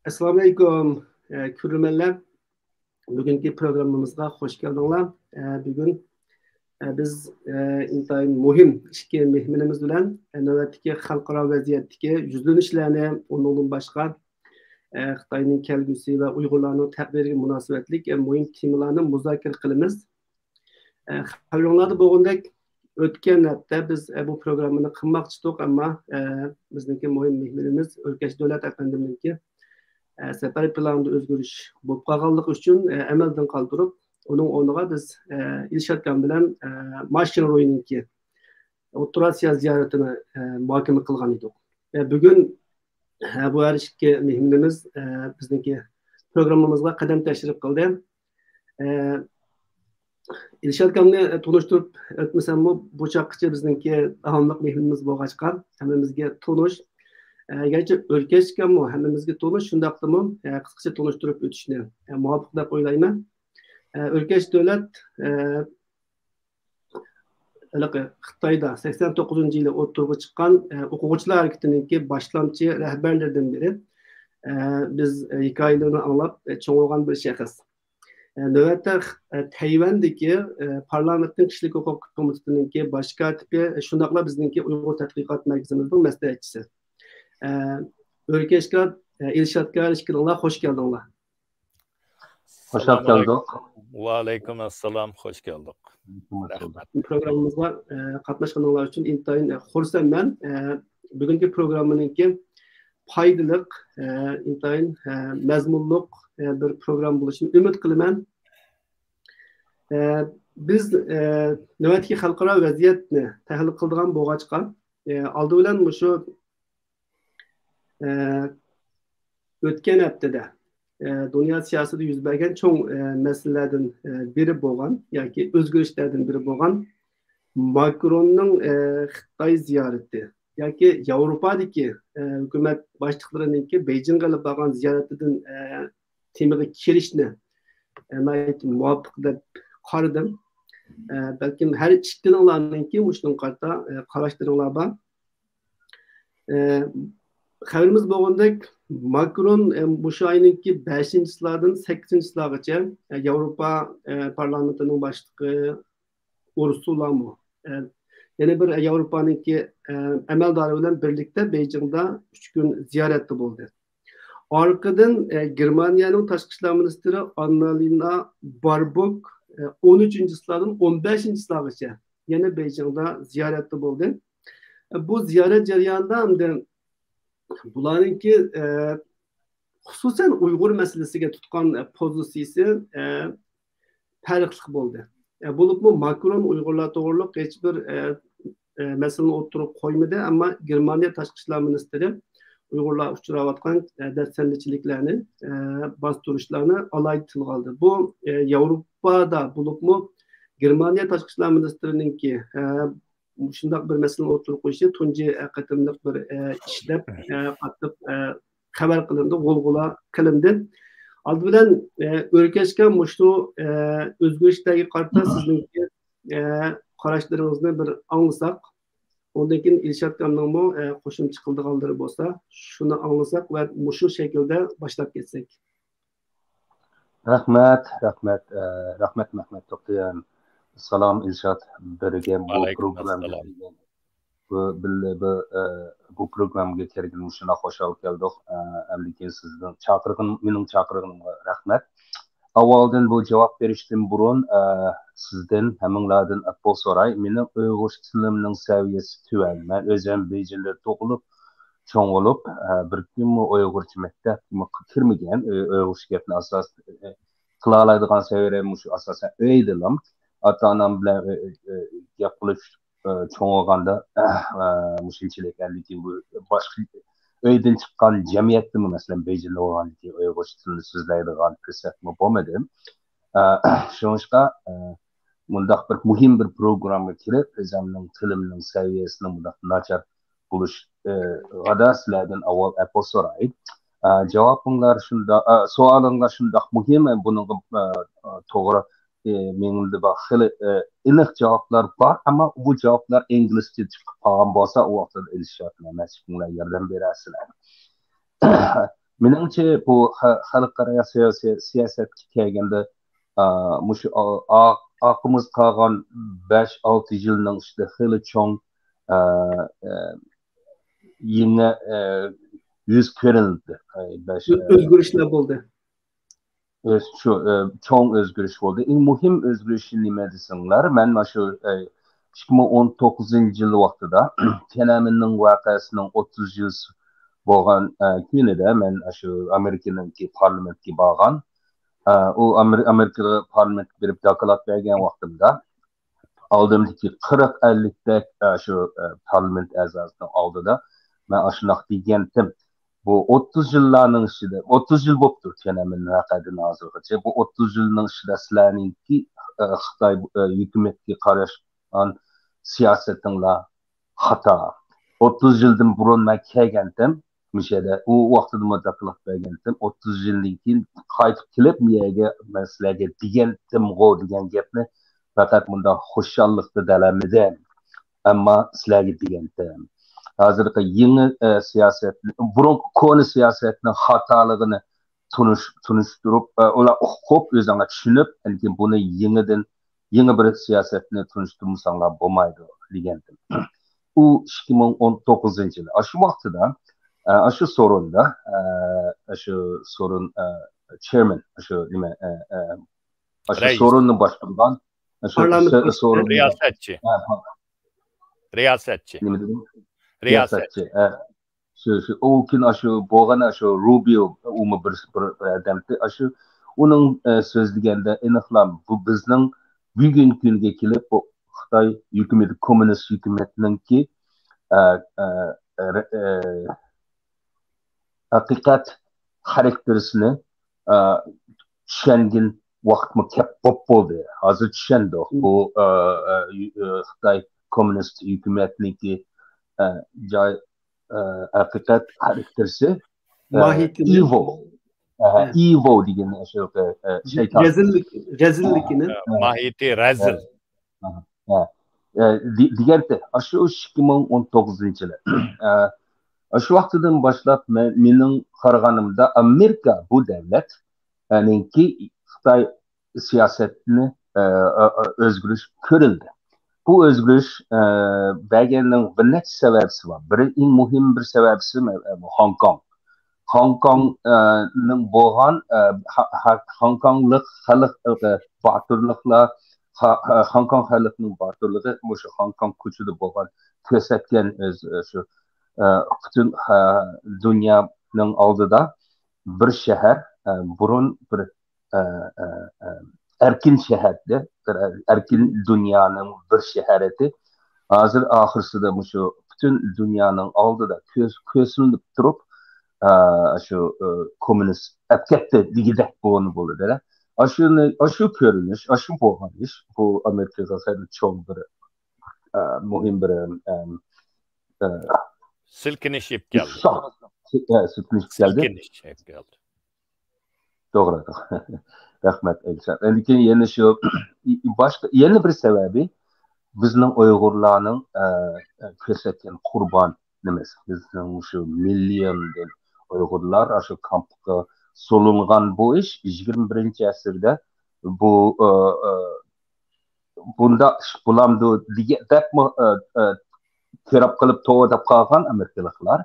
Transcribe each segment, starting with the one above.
Assalamu alaikum ko'rmanlar. Bugungi programmamizga xush keldinglar. Bugun biz intayin muhim ikki mehmonimiz bilan navbatdagi xalqaro vaziyatdagi yuzlanishlarni, undan boshqa Xitoyning kelgusi va Uyg'urlarning taqdiriga munosabatlik muhim temalarni muzokara qilamiz. Xabaringlarda bo'lgandek, o'tgan hafta biz bu programmani qilmoqchi edik, ammo bizniki muhim mehmonimiz O'rkash Davlat afandimniki safar planida o'zgarish bo'lib qolganligi uchun amaldan qoldirib, uning o'rniga biz Ilshod aka bilan Mashina ro'yiniki O'rta Osiyo ziyoratini muhokama qilgan edik. Bugun bu har ikki mehmonimiz bizniki programmamizga qadam tashrif qildi. Ilshod akamni tanishtirib o'tmasam, bu chaqqicha bizniki davomli mehmonimiz bo'lg'achqa hammamizga tanish. Gerçi O'rkash mu hammamizga tanish, shundaqdimi qisqacha tanishtirib o'tishni muvofiq deb o'ylayman. O'rkash davlat Xitoyda 89-yili o'ttirg'i chiqqan o'quvchilar harakatiningki boshlamchi rahbarlaridan biri. Biz hikoyalarini anglab cho'ng'igan bir shaxs. Navbatda Tayvandagi parlamentning kishilik huquq komitetiningki bosh kotibi, shundaqla bizningki Uyg'ur tadqiqot markazimizning maslahatchisi. O'rkashga, Ilshodga ishkiringlar, xush keldinglar. Xush keldik. Va alaykum assalom, xush keldik. Rahmat. Programmamizga qatnashganlar uchun intayin xursandman. Bugungi programmaningki foydali, intayin mazmunli bir program bo'lishini umid qilaman. Biz navbatdagi xalqaro vaziyatni tahlil qiladigan bo'lg'achqa, oldi bilan shu o'tgan haftada dunyo siyosatida yuz bergan cho'ng masalalardan biri bo'lgan yoki o'zgarishlardan biri bo'lgan Makronning Xitoy ziyorati yoki Yevropadagi hukumat boshliqlarininki Beijingga olib borgan ziyoratidan temaga kirishni muvofiq deb qaradim. Balkim har ikkilaringlarninki shunga qarata qarashlaringlar bor. Xabarimiz bo'lgandek, Makron bu ayninki 5-silardan 8-silargacha Yevropa parlamentining boshlig'i Ursula mu yana bir Yevropaninki amaldori bilan birlikda Beijingda 3 kun ziyoratda bo'ldi. Orqadan Germaniyaning tashqi ishlar ministri Annalena Baerbock 13-silardan 15-silargacha yana Beijingda ziyoratda bo'ldi. Bu ziyorat jarayonida hamda bularninki xususan Uyg'ur masalasiga tutgan pozitsiyasi farqli bo'ldi. Bo'libmi Makron Uyg'urlar to'g'riliq hech bir masalani o'tirib qo'ymadi, ammo Germaniya tashqi ishlar ministri Uyg'urlar uchrayotgan dafsandichiliklarni, bostirishlarni alohida tilga oldi. Bu Yevropada bo'libmi Germaniya tashqi ishlar ministrininki shundoq bir masalani o'tirib qo'yishi tunji qatimliq bir ishlab qattiq xabar qilindi, g'ulg'ula qilindi. Oldi bilan O'rkashga shu o'zgarishlarga qarata sizningki qarashlaringizni bir anglasak, undan keyin Ilshod akamning qo'shimcha qildiganlari bo'lsa, shuni anglasak va shu shaklda boshlab ketsak. Rahmat Mahmud To'qtiyan. Salom Ilshod, birga bu programga kelgan shuna xo'shal keldik. Lekin sizning mening chaqirganimga rahmat. Avvaldan bu javob berishdan burun sizdan haminglardan apol so'ray. Mening Uyg'ur tilimning saviyasi tuvan. Men o'zim Beijingda tug'ilib, cho'ng'ilib, bir kun Uyg'urcha maktabga kirmagan, Uyg'urcha gapni asos qila oladigan saviyaga shu asosan o'ydilam. Ata-onam bilan gap qilish cho'ng'iganda mushunchalik lekin bu boshqa uydan chiqqan jamiyatda masalan Beijingda bo'lganki Uyg'urcha tilini so'zlaydigan ko'rsatma bo'lmadi. Shuningga bundaq bir muhim bir programga kirib, o'zimning tilimning saviyasini bundaq nachar bo'lish g'ada sizlardan avval apol so'ray. Javobinglar shunda, savolinglar shundaq muhim, buning to'g'ri menimde xili iliq javoblar bor, ammo bu javoblar inglizcha chiqib qolgan bo'lsa, u vaqtda Ilshod Mas'udlar yordam berasizlar. Menimce bu xalqaro siyasetga kelganda mushu aqımız qalğan 5-6 yılның içinde xeyli çoğ yeni yüz ko'rildi. Özgürlükler oldu. Şu çoğ özgürlük oldu. En muhim özgürlük nima desinler? Men şu 2019 yılı vaqtida Tiananmen voqeasining 30 yıl bo'lgan kunida men şu Amerikanınki parlamentga borgan. O Amerika parlamentga berib doklad bergan vaqtimda aldımdaki 40-50 dek şu parlament a'zosining oldida men shunaq degandim. Bu 30 yıllarning ichida 30 yil bo'libdir Tiananmen voqeadan hozirgacha. Bu 30 yilning ichida sizlarningki Xitoy hukumatga qarashgan siyosatinglar xato. 30 yildan burun men kelgandim. Mishada u vaqtida mudaqqilat bergandim. 30 yildan keyin qaytib kelib miyaga men sizlarga degandim-g'o degan gapni faqat bunda xushalliqda dalamidim. Ammo sizlarga degandim. Hozirgi yeni siyasetni, burun konu siyasetning xatoligini tunishtirib, ular o'qib o'zinglar tushunib, lekin buni yeni bir siyasetni tunishtirmasanglar bo'lmaydi degandim. U 2019 yil. Shu vaqtida şu sorunda şu sorun chairman şu nima şu sorunni boshqargan şu sorun riyosetchi nima dedim riyosetchi şu o kun şu bo'lgan şu Rubio umi bir odamdi şu uning so'zlaganda aniqlam bu bizning bugungi kunga kelib bu Xitoy hukumati kommunist hukumatninki haqiqat xarakterisini tushungin vaqtmi kep bo'ldi. Hozir tushundik. Bu Xitoy kommunist hukumatniki joy haqiqat xarakterisi evil degan shu shayton. Rezillikini. Mahiyeti rezil. Deganda shu 2019 yili. Şu vaqtidan boshlab mening qaraganimda Amerika bu davlat ki Xitoy siyosatini o'zgarish ko'rildi. Bu o'zgarish berganning bir necha sababi bor. Biri eng muhim bir sababisi Hong Kong. Hong Kongning bo'lgan Hong Konglik xalq botirliklar Hong Kong xalqining botirligi o'sha Hong Kong ko'chada bo'lgan ko'rsatgan shu bütün dünyanın oldida bir shahar burun bir erkin shahardi, erkin dünyanın bir shaharidi. Hozir oxirsida shu bütün dünyanın oldida ko'sinib turib shu kommunist akatda digidek bo'ldi. Shu ko'rinish, shu bo'lgan ish bu Amerikaga cho'ng bir muhim bir silkinish yeb keldi. Silkinish geldi. Doğru. Rahmet Elşan. Lekin yana shu boshqa yana bir sababi bizning Uyg'urlarning ko'rsatgan qurbonimiz. Bizning shu milliondan Uyg'urlar shu kampga solingan bu ish 21-asrda bu bunda bulamdı deb terap qilib to'g'rilab qolgan Amerikaliklar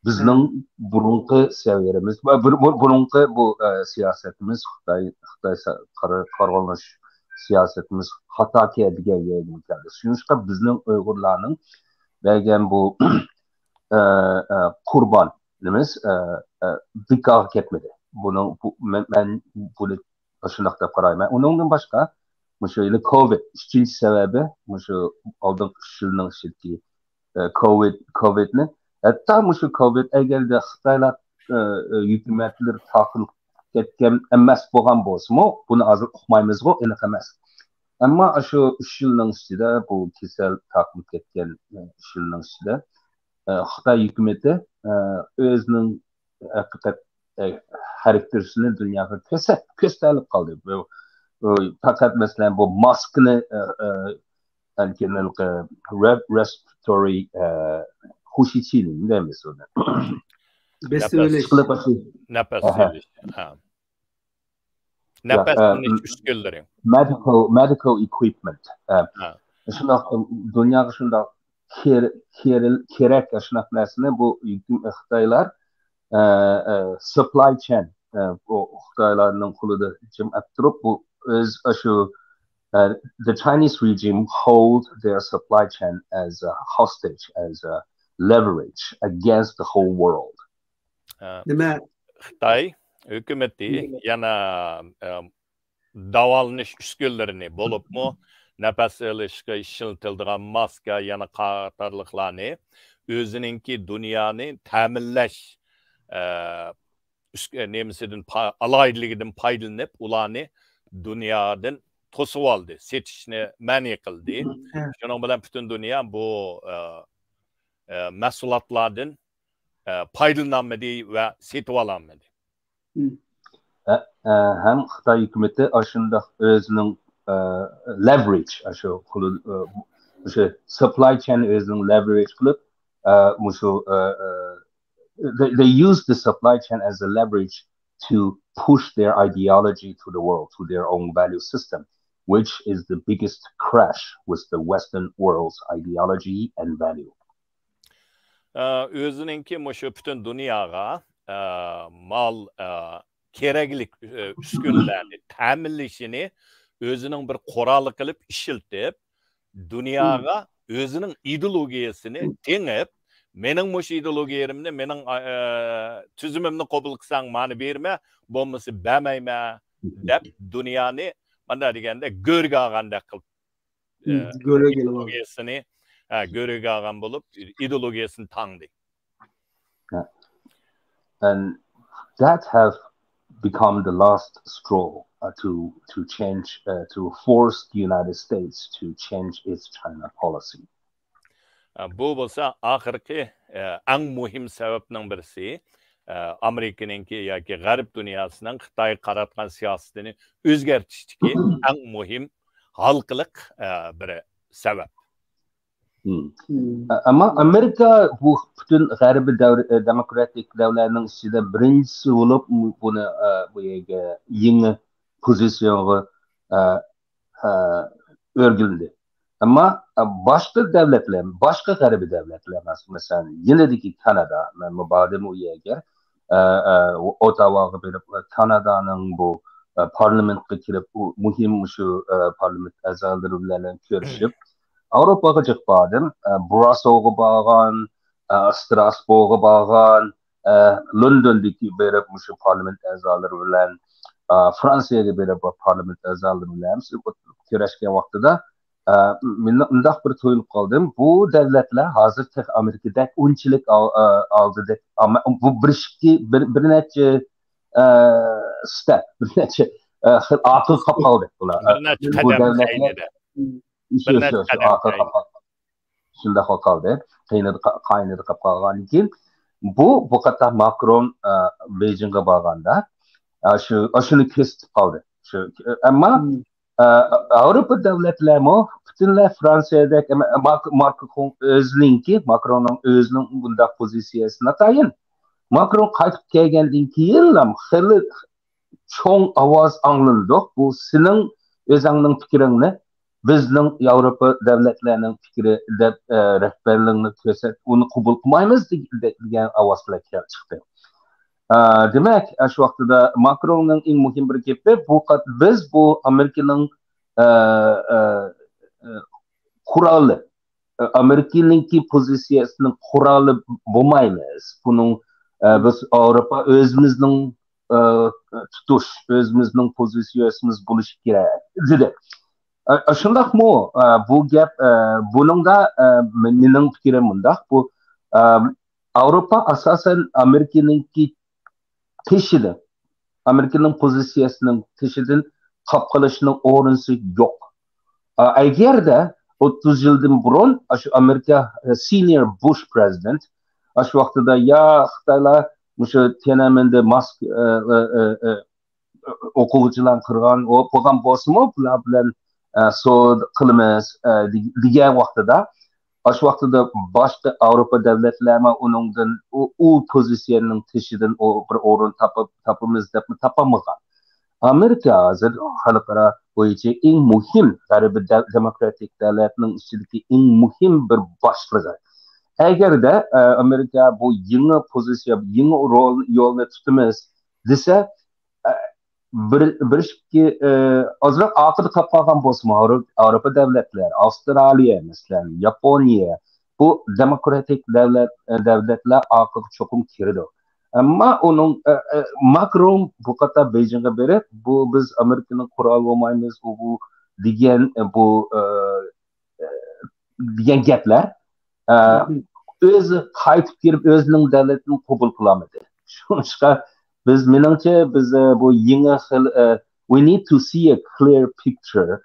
bizning burunqi saviyamiz va burunqi bu siyosatimiz Xitoy qarg'alash siyosatimiz xato degan yerga keldi. Shuningdek bizning Uyg'urlarning bergan bu qurbonimiz bekor ketmadi. Men buni shunday deb qarayman. Undan boshqa shu yil Covid ikkinchi sababi shu oldingi yilning shirki Covid'ni hatta şu Covid eğerde Xitoylar hükümetler takıl ketken emas bo'lgan bo'lsa-mu, buni hozir uqmaymiz-ku, aniq emas. Ammo shu 3 yilning ichida bu kasal takıl ketgan 3 yilning ichida Xitoy hukumati o'zining haqiqat xarakterisini dunyoga ko'rsatib qoldi. Faqat masalan bu maskani respiratory Hushi Chilin demiş ona. Bes söyleş. Nefes söyleş. Nefes üskülleri. Medical equipment. Şuna dünya şunda kerek şuna nesne bu Xitaylar supply chain bu Xitaylarning qo'lida jimab turib bu öz shu the Chinese regime hold their supply chain as a hostage, as a leverage against the whole world. Nima? Xitoy hükümeti yana davalanish uskunlarini bo'libmi nafas olishga ishlatiladigan maska yana qatorliqlarni o'zininki dunyoni ta'minlash nemisidan alayligidan foydalanib ularni dunyodan to'sib oldi, setishni ma'ni qildi. Shuning bilan butun dunyo bu mahsulotlardan foydalanmadi va setib ololmadi. Hem Xitoy hukumati aslında özünün leverage aşu supply chain özünün leverage qilib they use the supply chain as a leverage to push their ideology to the world, to their own value system, which is the biggest crash with the Western world's ideology and value. Özününki şu bütün dünyaya mal keraklik uskunlarni ta'minlashini o'zining bir quroli qilib ishiltib, dunyoga o'zining ideologiyasini tengib, mening mush ideologiyamni, mening tuzumimni qabul qilsang, meni berma, bo'lmasa bermayma deb dunyoni mana deganda go'rga olganda qilib ideologiyasini go'rga olgan bo'lib, ideologiyasini tangdi. And that have become the last straw to change, to force the United States to change its China policy. Bu bo'lsa oxirgi eng muhim sababning birisi Amerikaningki yoki G'arb dunyosining Xitoy qaratgan siyosatini o'zgartishdagi eng muhim halqiliq bir sabab. Ama Amerika bu bütün G'arb demokratik davlatlarning ichida birinchisi bo'lib buni bu yerga yangi pozisyonga o'rgildi. Ama başka devletler, başka G'arb devletler mesela yinedeki Kanada, mabadim u yerga Ottawa'ga berib Kanada'nın bu parlamentga kirib muhim şu parlament a'zolari bilan ko'rishib Avrupa'ga chiqib bordim, Brusselsga borgan, Strasbourgga borgan, Londondagi berib şu parlament a'zolari bilan Fransiyaga berib parlament a'zolari bilan ko'rishgan vaqtida mundaq bir to'yilib qoldim. Bu davlatlar hozir tek Amerikada unchilik oldida bu bir necha step, bir necha aql qolib qoldi bular. Bu davlatlar shunday qoldi. Qaynadi qolib qolgandan keyin bu qator Macron Beijingga borganda shuni kesib qoldi. Ammo Avrupa davlatlarimi butunlay Fransiyadagi Macronning o'zining bunday pozitsiyasini atayin. Macron qaytib kelgandan keyin ham xili cho'ng ovoz anglandi. Bu sening o'zingning fikringni bizning Avrupa davlatlarining fikri deb rahbarligini ko'rsat, uni qabul qilmaymiz degan ovozlar chiqdi. Demek şu vaqtida Macron'un en muhim bir gapi biz bu Amerika'nın kuralı, Amerika'nınki pozisyasının kuralı bulmayız. Bunun biz Avrupa özümüzün tutuş, özümüzün pozisyasımız buluş gerek dedi. Şundak mı? Bu gap bunun da benim fikrim bunda. Bu Avrupa asasen Amerika'nınki teşhidi, Amerika'nın pozisyasının teşhidin kapkalışının orası yok. Eğer de 30 yıldan burun, şu Amerika senior Bush president, şu vaxtıda ya Xitaylar şu Tiananmen'de mask okuyucular kırgan, o program bosmu bilen so kılımız diğer vaxtıda Aş vaqtida başqa Avropa devletlerine onundan o pozisyonun tışıdan o bir orun tapımız dep tapamagan. Amerika hazır halkara boyunca en muhim G'arbi demokratik devletinin içindeki en muhim bir başlığı. Eğer de Amerika bu yeni pozisyon, yeni rol yolunu tutmaz dese bir azrak akıl tapagan bosma Avrupa devletler, Avustralya mesela, Japonya bu demokratik devletler akıl çokum kirdi. Ama onun Macron bu kadar Beijing'e berip bu biz Amerika'nın kural olmayımız bu diyen bu diyen gaplar özü qaytib kirib özünün devletini kabul kılamadı. Şunuşka biz menimce biz bu yeni we need to see a clear picture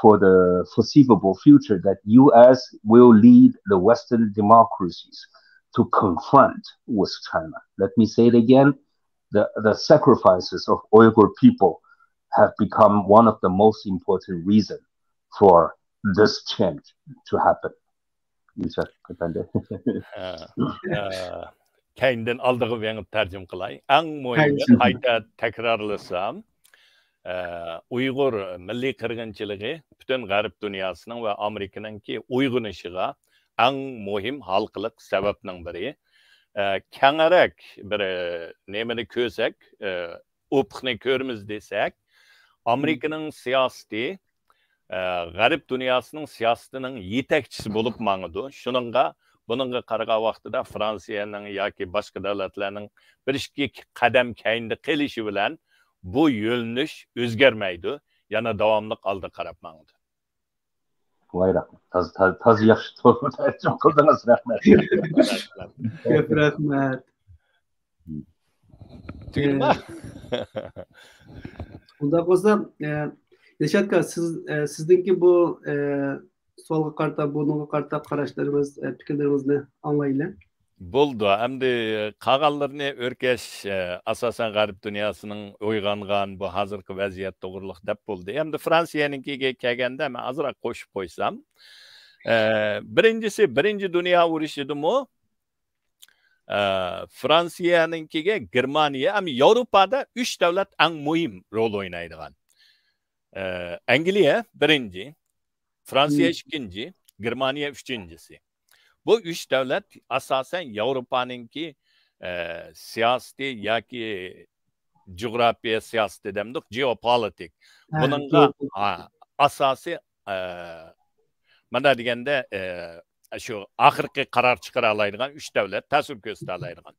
for the foreseeable future that US will lead the Western democracies to confront with China. Let me say it again. The sacrifices of Uyghur people have become one of the most important reasons for this change to happen. Yüksel efendi. Kendinden aldığı ben tercüm kılay. En mühimi kayta tekrarlasam, Uygur milli kırgınçılığı bütün garip dünyasının ve Amerika'nın ki uygunuşuğa en mühim halkılık sebepinin biri. Kenarek bir nemini kösek, upkını körümüz desek, Amerika'nın siyaseti garip dünyasının siyasetinin yetekçisi bulup mağıdı. Bununla qarıqa vaqtida Fransiyanın yoki başqa davlatlarning bir ikki qadam keyinda qilishi bilan bu yo'linish o'zgarmaydi, yana davomli oldi qarab mangdi. Vay rahmat. Taz yaxshi tarjima qildingiz, rahmat. Ko'p rahmat. Tug'ilma. Unda bo'lsa, Dilshod aka, sizningki bu solga qarta, bununla qarta qarashlarimiz, fikrlarimizni anglaylik. Bo'ldi. Endi qolganlarni o'rkash asosan g'arb dunyosining uyg'ongan bu hozirgi vaziyat to'g'riliq deb bo'ldi. Endi Fransiyanikiga kelganda men ozroq qo'shib qo'ysam, birinchi dunyo urushidimi Fransiyanikiga Germaniya, ham Yevropada 3 davlat eng muhim rol o'ynaydigan. Angliya birinchi, Fransiya ikinci, Germaniya üçüncüsü. Bu 3 devlet asasen Avrupa'nınki siyaseti yoki coğrafya siyaseti demdik, geopolitik. Bununla asası mana degende şu ahirki karar çıkara alaydigan 3 devlet ta'sir ko'rsata alaydigan.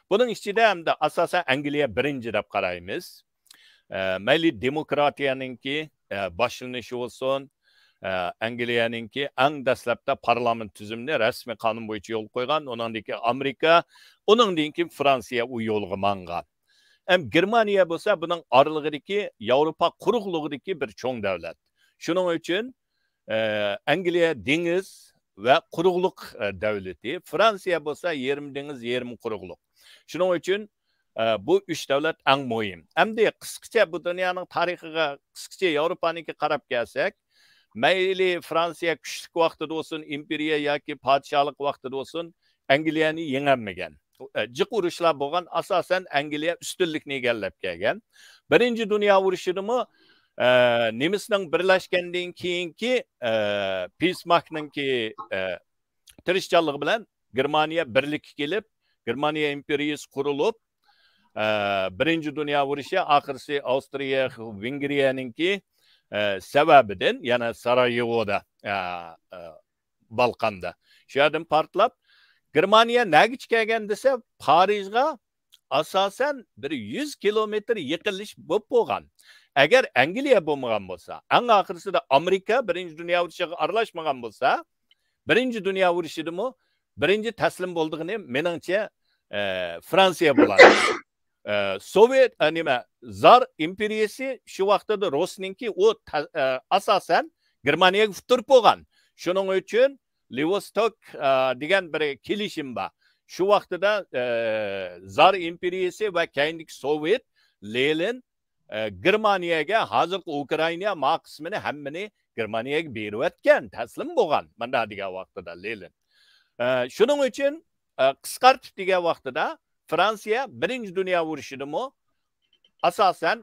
Bunun içinde hem de asasen Angliya birinci deb qaraymiz. Mayli demokratiyanınki başlanışı olsun, Angliyaninki eng dastlabda parlament tuzumni rasmiy qonun bo'yicha yo'l qo'ygan, onandaki Amerika, onandaki Fransiya u yo'lga mangan. Hem Germaniya bo'lsa, buning oralig'idagi Yevropa quruqlig'idagi bir cho'ng davlat. Shuning uchun Angliya dengiz va quruqliq davlati, Fransiya bo'lsa yarim dengiz, yarim quruqliq. Shuning uchun bu 3 davlat eng muhim. Endi qisqacha bu dunyoning tarixiga, qisqacha Yevropaniki qarab kelsak, mayli Fransiya kuchlik vaqtida olsun, imperiya yoki podshohlik vaqtida olsun, Angliyani yengolmagan. Jiq urushlar bo'lgan, asosan Angliya ustunlikni egallab kelgan. Birinchi dunyo urushidimi Nemisning birlashgandan keyingi Bismarckningki tirishchanligi bilan Germaniya birlikka kelib, Germaniya imperiyasi qurilib, birinchi dunyo urushi oxirisi Avstriya, Vengriyaninki sebebinden yani Sarajevo'da Balkan'da şu yerden partlap Germaniya nagi kelgan desa Parijga asasen bir 100 kilometre yıkılış bo'lgan. Eğer Angliya bo'lmagan bo'lsa, eng oxirisida Amerika birinchi dunyo urushiga aralashmagan bo'lsa, birinchi dunyo urushidimi birinchi taslim bo'ldigini meningcha Fransiya bo'ladi. Sovyet Zar imperiyasi şu vaqtda Rossninki o asasen Germaniyaga futurib bo'lgan. Shuning uchun Vladivostok degan bir kelishim bor. Shu vaqtda Zar imperiyasi va keyingi Sovyet Lenin Germaniyaga hozirgi Ukraina qismini hammani Germaniyaga berib o'tgan, taslim bo'lgan. Mana degan vaqtida Lenin. Shuning uchun qisqartib degan vaqtida Fransiya birinchi dunyo urushidimi asosan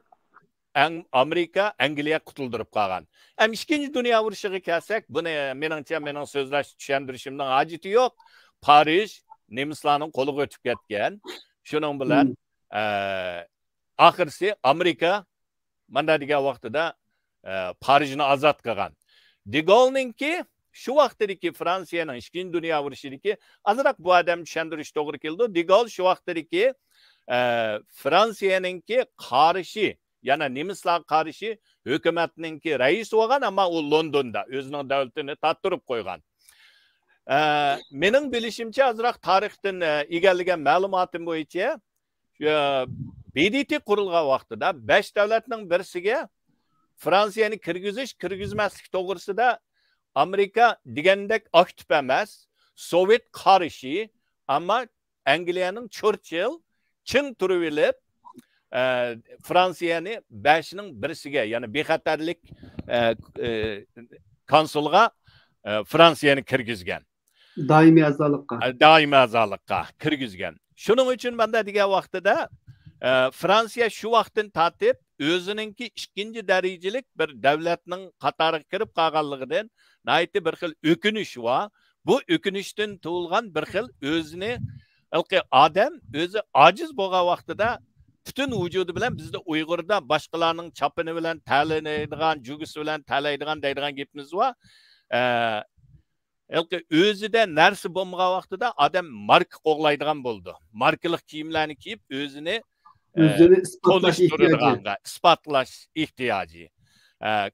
Amerika, Angliya qutuldirib qolgan. Ham ikkinchi dunyo urushiga kelsak, buni meningcha mening so'zlash tushuntirishimning hojati yo'q. Parij nemislarning qo'liga o'tib ketgan. Shuning bilan oxirisi Amerika mana degan vaqtida Parijni ozod qilgan. De Gaulle'ninki shu vaqtdagi Fransiyaning ikkinchi dunyo urushidagi azroq bu odam tushuntirish to'g'ri keldi. De Gaulle shu vaqtdagi Fransiyaninki qarshi, yana nemislar qarshi hukumatninki raisi bo'lgan, ammo u Londonda o'zining davlatini tattirib qo'ygan. Mening bilishimcha azroq tarixdan egallagan ma'lumotim bo'yicha BDT qurilgan vaqtida 5 davlatning birisiga Fransiyani kirgizmaslik to'g'risida Amerika degandek aktiv emas, Sovet qarshi, ammo Angliyaning Churchill chin turib olib Fransiyani 5ning birisiga, ya'ni bexatarlik konsulga Fransiyani kirgizgan. Daimiy a'zolikqa kirgizgan. Shuning uchun banda degan vaqtida Fransiya shu vaqtdan tartib o'zininki ikkinchi darajalik bir davlatning qatoriga kirib qolganligidan nayt bir xil o'kinish va bu o'kinishdan tug'ilgan bir xil o'zini odam o'zi ojiz bo'lgan vaqtida bütün vücudu bilan bizde Uygur'da başkalarının çapını bilan talaydigan, jugisi bilan talaydigan deydigan gapimiz var. Özüde narsa bo'lmagan vaqtida adam mark qo'g'laydigan bo'ldi. Markalik kiyimlarni kiyib o'zini isbotlash ehtiyoji.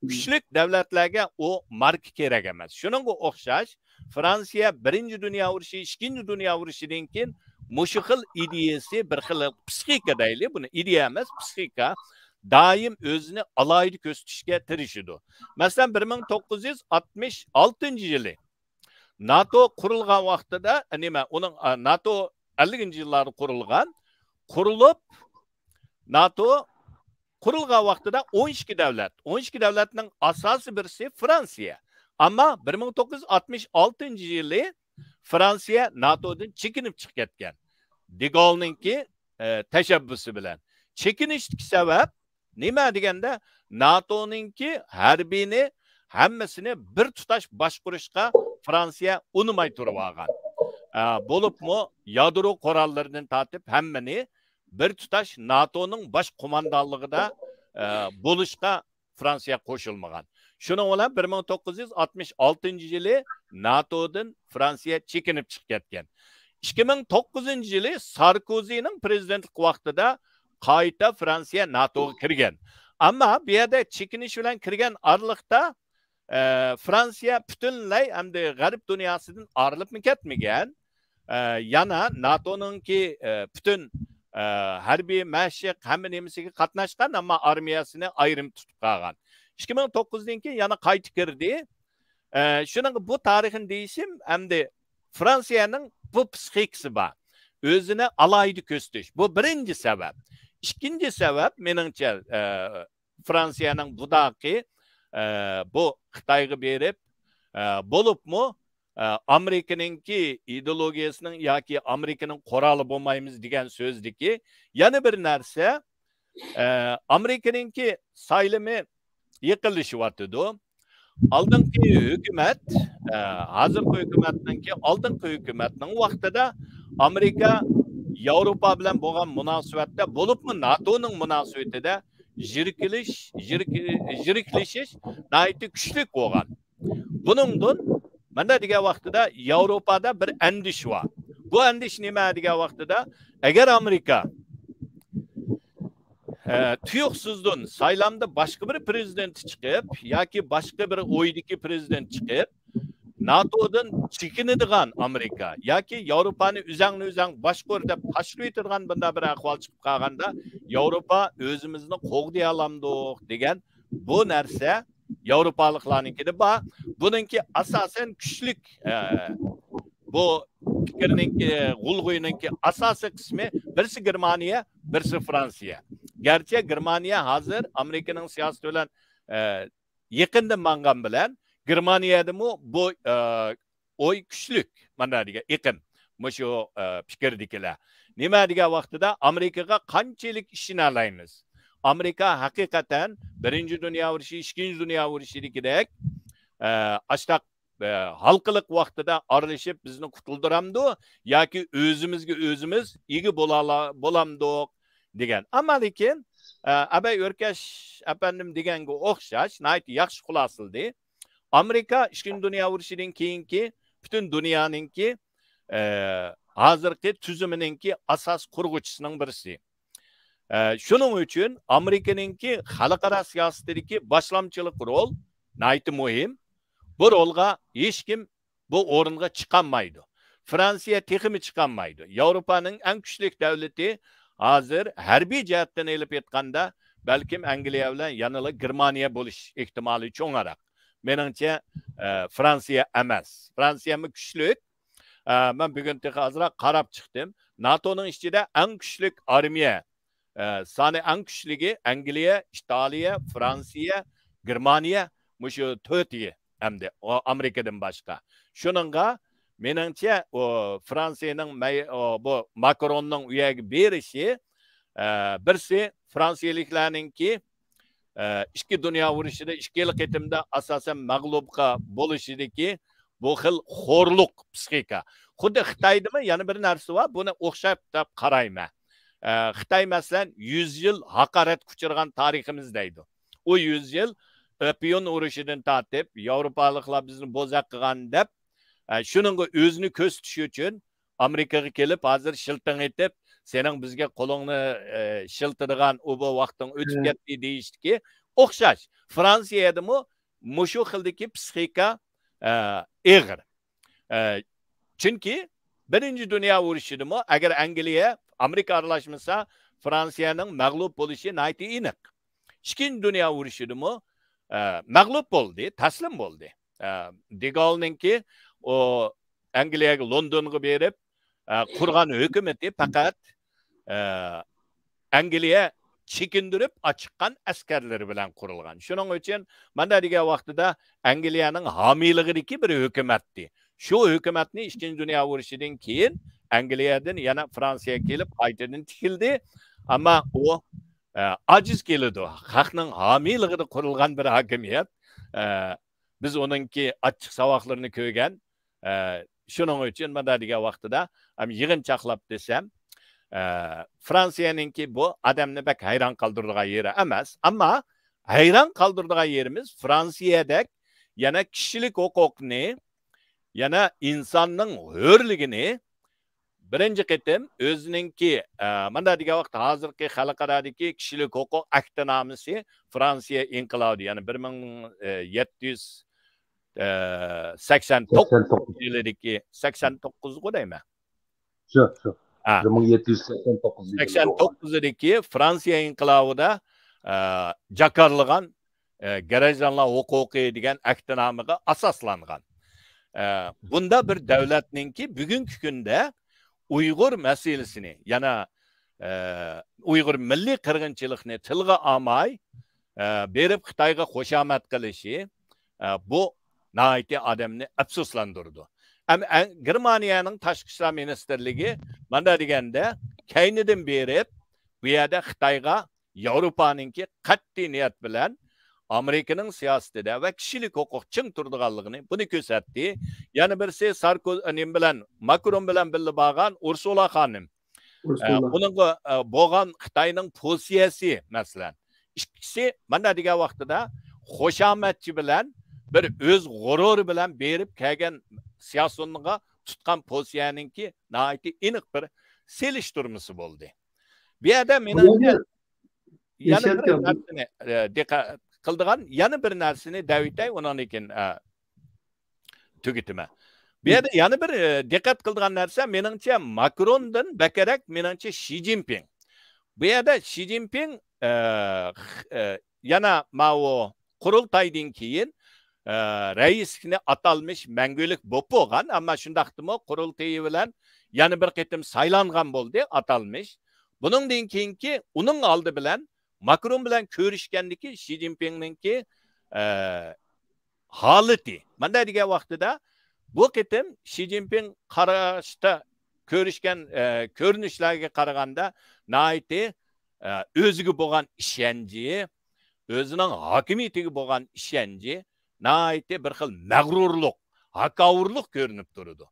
Kuchli davlatlarga o mark kerak emas. Shuningga o'xshash Fransiya birinchi dunyo urushi, ikkinchi dunyo urushidan keyin mushu xil ideyasi bir xil psixika deyli, buni ideya emas, psixika doim o'zini alayda ko'rsatishga tirishidi. Masalan 1966-yili NATO qurilgan vaqtida, uning NATO 50-yillarda qurilib NATO qurilgan vaqtida 12 davlat. 12 davlatning asosiy birisi Fransiya. Ammo 1966-yili Fransiya NATO'dan chekinib chiqib ketgan. De Gaulle'ninki tashabbusi bilan. Chekinishlik sabab nima deganda NATO'ninki harbiyni hammasini bir tutash boshqarishga Fransiya unimay turib olgan. Bo'libmi yadro qurollaridan tortib hammani bir tutash NATO'ning bosh qo'mondonligida bo'lishga Fransiya qo'shilmagan. Shuning bilan 1966-yili NATO'dan Fransiya chekinib chiqib ketgan. 2009-yili Sarkozyning prezidentlik vaqtida qayta Fransiya NATO'ga kirgan. Ammo bu yerda chekinish bilan kirgan oraliqda Fransiya butunlay hamda g'arb dunyosidan ayrilib ketmagan. Yana NATO'ningki butun harbiy mashq hamma nemisiga qatnashgan, ammo armiyasini ayrim tutib qolgan. 2009'dan keyin yana qaytib kirdi. Shuning bu tarixini deyishim, hamda Fransiyaning bu psixikasi bor. O'zini alayda ko'rsatish. Bu birinchi sabab. Ikkinchi sabab meningcha Fransiyaning budaqi bu Xitoyga berib bo'libmi Amerikaningki ideologiyasining yoki Amerikaning quroli bo'lmaymiz degan so'zdiki, yana bir narsa Amerikaningki saylimi yiqilishyapti. Oldingi hukumat, hozirgi hukumatninki oldingi hukumatning vaqtida Amerika Yevropa bilan bo'lgan munosabatda bo'libmi NATO'ning munosabatida jiriklishish nihoyatda kuchli bo'lgan. Buningdan mana degan vaqtida Yevropada bir andish bor. Bu andish nima degan vaqtida agar Amerika tuyuqsizdan saylamda boshqa bir prezident chiqib yoki boshqa bir o'ydagi prezident chiqib NATO'dan chekinadigan Amerika yoki Yevropani o'zang boshqur deb tashlab o'tirgan bunday bir ahvol chiqib qolganda Yevropa o'zimizni qo'g'day olamdik degan bu narsa Yevropaliklarnikida bor. Buningki asosan kuchlik bu fikrninki g'ulg'uyninki asosiy qismi birisi Germaniya, birisi Fransiya. Gerçi Germaniya hozir Amerikaning siyosati bilan yaqinda mangan bilan Germaniyadimi bu oy kuchlik mana degan iqim shu fikrdikilar. Nima degan vaqtida Amerikaga qanchalik ishinalaymiz? Amerika haqiqatan 1-Dünya urushi, 2-Dünya urushidagidek ashtaq halqılık vaqtida aralashib bizni qutuldiramdi yoki o'zimizga o'zimiz ega bo'lamdiq degan. Ammo lekin Abay O'rkash apandim deganga o'xshash, yaxshi xulosaldi. Amerika 2-Dünya urushidan keyingi butun dunyoninki hozirgi tuzumininki asos qurg'uvchisining birisi. Shuning uchun Amerikaninki xalqaro siyosatdagi boshlamchilik rol nihoyatda muhim. Bu rolga hech kim bu o'ringa chiqolmaydi. Fransiya texmi chiqolmaydi. Yevropaning eng kuchli davlati hozir harbiy jihatdan elib etganda balkim Angliya bilan yanada Germaniya bo'lish ehtimoli cho'ngaroq. Meningcha Fransiya emas. Fransiya mi kuchli? Men bugun hozir qarab chiqdim. NATOning ichida eng kuchli armiya sani eng kuchligi Angliya, Italiya, Fransiya, Germaniya mushu 4 hamda Amerikadan boshqa. Shuningga meningcha Fransiyaning bu Macronning uyaga berishi birsi Fransiyaliklarningki 2-Dünya urushida 2 yil qitimda asosan mag'lubga bo'lishidagi bu xil xo'rliq psixika. Xuddi Xitoydimi yana bir narsa bor, buni o'xshab deb qarayman. Xitoy masalan 100 yil haqorat kuchirgan tariximiz deydi. O 100 yil Opiyon urushidan tortib Yevropaliklar bizni bo'zaq qilgan deb shuningga o'zini ko'rsatish uchun Amerikaga kelib hozir shilting etib sening bizga qo'lingni shiltadigan u bu vaqting o'tib ketdi deyishdiki o'xshash. Fransiyadami mushu xildagi psixika eg'ir. Chunki 1-Dünya urushidami agar Angliya Amerika aralashmasa Fransiyaning mag'lub bo'lishi nihoyatda aniq. 2-Dünya urushidami mag'lub bo'ldi, taslim bo'ldi. De Gaulle'ninki o Angliyaga Londonga berib qurgan hukumati faqat Angliya chekindirib chiqqan askarlari bilan qurilgan. Shuning uchun mana degan vaqtida Angliyaning homiyligidagi bir hukumatdi. Shu hukumatni 2-Dünya urushidan keyin Angliyadan yana Fransiyaga kelib qaytadan tikildi. Ammo u aciz keladi. Xalqning homiyligida qurilgan bir hokimiyat. Biz onunki açık savaşlarını ko'rgan. Shuning uchun mana degan vaqtida ham yig'inchoqlab desam, Fransiyaninki bu odamni bak hayron qoldiradigan yeri emas, ammo hayron qoldiradigan yerimiz Fransiyadek yana kishilik huquqni, yana insonning hurligini birinchi qitim o'zininki mana degan vaqt hozirgi xalqarodagi kishilik huquq aktinamisi Fransiya inqilobi, ya'ni 1789 yilidagi 89 qo'ymayman. Shu. 1789-dagi Fransiya inqilobida jakarlagan garajlanlar huquqi degan aktinamiga asoslangan. Bunda bir davlatninki bugungi kunda Uyg'ur masalasini, yana Uyg'ur milliy qirg'inchilikni tilga olmay berib Xitoyga qo'shamat qilishi bu nihoyatda odamni afsuslantirdi. Germaniyaning tashqi ishlar ministrligi mana deganda kaynidan berib bu yerda Xitoyga Yevropaninki qat'iy niyat bilan Amerikaning siyosatida va kishilik huquq ching turdiganligini buni ko'rsatdi. Yana birisi Sarkozy bilan Macron bilan birga bo'lgan Ursula xonim. Uning bo'lgan Xitoyning pozitsiyasi masalan. Ikkisi mana degan vaqtida xoshamatchi bilan bir o'z g'ururi bilan berib kelgan siyosatga tutgan pozitsiyaninki nihoyatda aniq bir selishtirmasi bo'ldi. Bu yerda menimcha yana bir narsani qildigan yana bir narsani davitay undan keyin tugitma. Bu yerda yana bir diqqat qildigan narsa meningcha Macrondan bakarak meningcha Xi Jinping. Bu yerda Xi Jinping yana ma'o qurultaydan keyin raislikni atalmış mangulik bo'lib bo'lgan, ammo shundaqdimi qurultayi bilan yana bir qitim saylangan bo'ldi atalmış. Buningdan keyinki uning oldi bilan Macron bilan ko'rishgandiki Xi Jinpingninki holati. Mana degan vaqtida bu qitim Xi Jinping qarashda ko'rishgan ko'rinishlarga qaraganda naiti o'ziga bo'lgan ishonchi, o'zining hokimiyatiga bo'lgan ishonchi naiti bir xil mag'rurlik, hakovurlik ko'rinib turadi.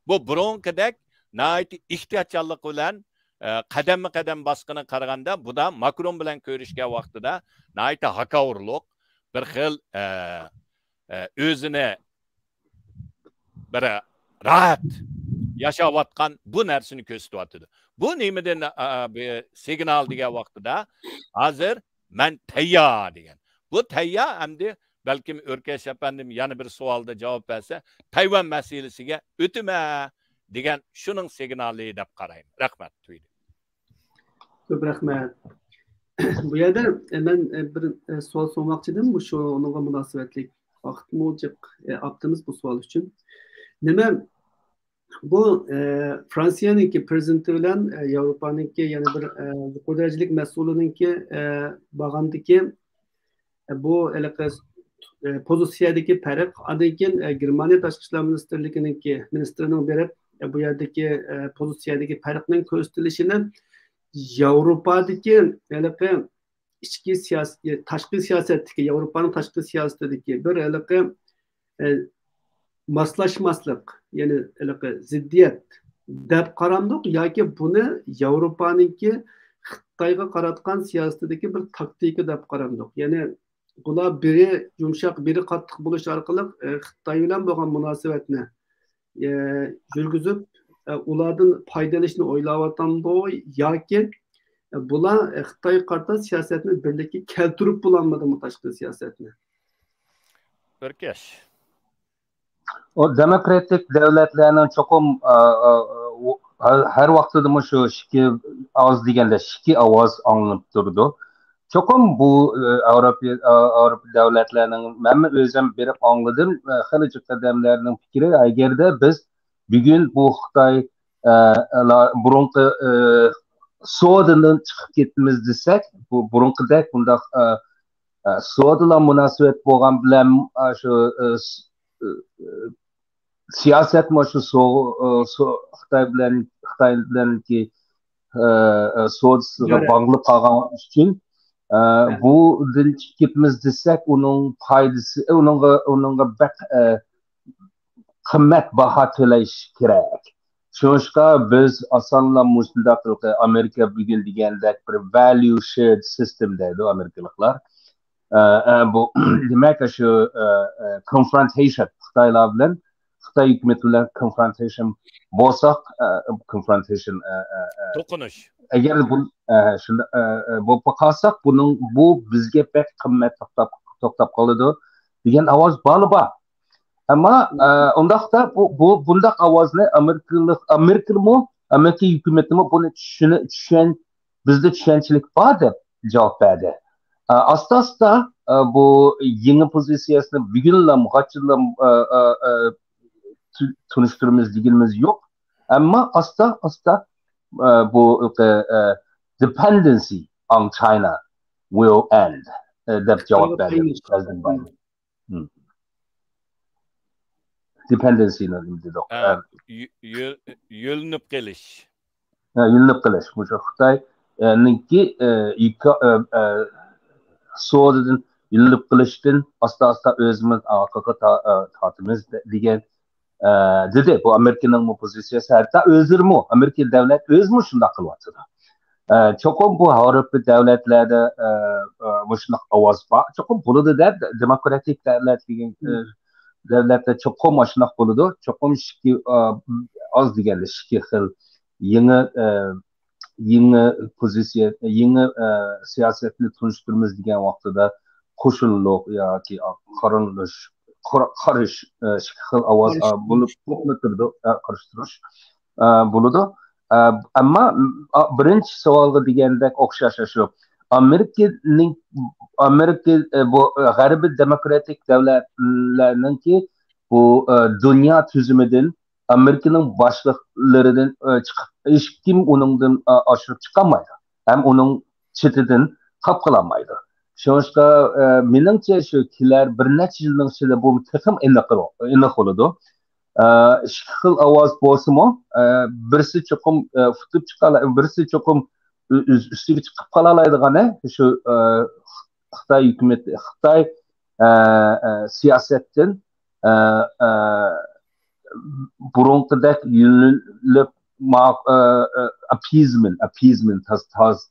Bu burunqidek naiti ehtiyotchanlik bilan qadam bosqini qaraganda bu da Macron bilan ko'rishgan vaqtida naiti hakovurlik, bir xil o'zini bir rahat yaşayotgan bu narsani ko'rsatyapti. Bu nimadan signal degan vaqtida hozir men tayyor degan. Bu tayyor endi balkim O'rkash apandim yana bir savolda javob bersa, Tayvan masalasiga o'tma degan shuning signali deb qarayman. Rahmat tuydi. Ko'p rahmat. Bu yerda men bir savol sormoqchi edim, bu shu onunga munosabatli. Vaqtni o'chiq yaptığımız bu savol uchun. Nima bu Fransiyaningki prezidenti bilan Yevropaningki yana bir yuqorilik mas'ulininki bag'andiki bu pozitsiyadagi farq, adekin Germaniya tashqi ishlar ministrining berib bu yerdagi pozitsiyadagi farqning ko'rsatilishini Yevropadagi ichki siyosat, tashqi siyosatdagi Yevropaning tashqi siyosatidagi bir maslashmaslik, ya'ni ziddiyat deb qaramdiq yoki buni Yevropaningki Xitoyga qaratgan siyosatidagi bir taktika deb qaramdiq. Ya'ni bular biri yumshoq, biri qattiq bo'lish orqali Xitoy bilan bo'lgan munosabatni yurgizib, ulardan foydalanishni o'ylayotgandi yoki bular Xitoy qarta siyosatni birlikka keltirib bo'lanmadimi tashqi siyosatni? O'rkash. O demokratik devletlerinin çokum her vaxtıda şu şiki ağız degende şiki avaz anlanıp durdu. Çokum bu Avrupa devletlerinin ben özüm berip anladım. Xelicik adamlarının fikri agerde biz bugün bu Xitoy burunqi Soğudan çıkıp gitmemiz desek, bu burunqidek bunda Soğudla münasebet boğan bilen şu siyaset maçı Xitoy bilen ki Soğud'sıga bağlı kalgan için bu dil çıkıpmiz desek onun faydası, onunla bek kıymet baha töleyiş gerek. Şoşka biz asanla müstəqil Amerika bugün degəndək bir value shared system deydi Amerikalılar. Bu demək şu confrontation Xitaylar bilan Xitay hökuməti bilan confrontation bolsaq confrontation to'qinish. Agar bu qalsaq bu bizga pek qimmat to'xtab qoladi degan ovoz bor. Ama ondaqda bundaq ovozni Amerika hükümeti mi bunu bizde tushunchilik bor deb javob berdi. Asta bu yeni pozitsiyasini bugunla muhacirla tunishtirimiz deganimiz yo'q. Amma asta bu dependency on China will end deb javob berdi President Biden. Dependency dedik. Yo'linib qelish. Yo'linib qelish. Bu Xitoyninki So'udidan yo'linib qilishdan asta o'zimiz orqaga tortimiz degan dedi. Bu Amerikaning pozitsiyasi, hatta o'zirmi Amerika davlat o'zmi shunday qilyapti. Cho'qim bu Avropa davlatlarda shunday ovoz bor. Cho'qim bo'ladi deb demokratik davlat degan devletler çok komaşnak buludu. Çok şiki az degende şiki xil yeni pozisyon, yeni siyasetini tunuşturmamız degen vaqtida qo'shillik yoki qarish şiki xil ovoz bo'lib turdi, qarishtirish bo'ladi. Ammo birinchi savolga degandek o'xshashi shu. Amerika bu g'arbiy demokratik davlatlarninki bu dünya tüzümüden Amerika'nın başlıklarından çıkıp hiç kim onundan aşırı çıkamaydı. Hem onun çeteden kapkılamaydı. Şoňşa meningçe şu kiler bir neçe ýyldyň içinde bu texim eniq bolady. İki xil awaz bolsamy, birisi çokum futup çıkalar, birisi çokum üstüge çıkıp kalalaydigany şu Xitay hükümeti, Xitay siyasetden burunqydek ýönelip appeasement has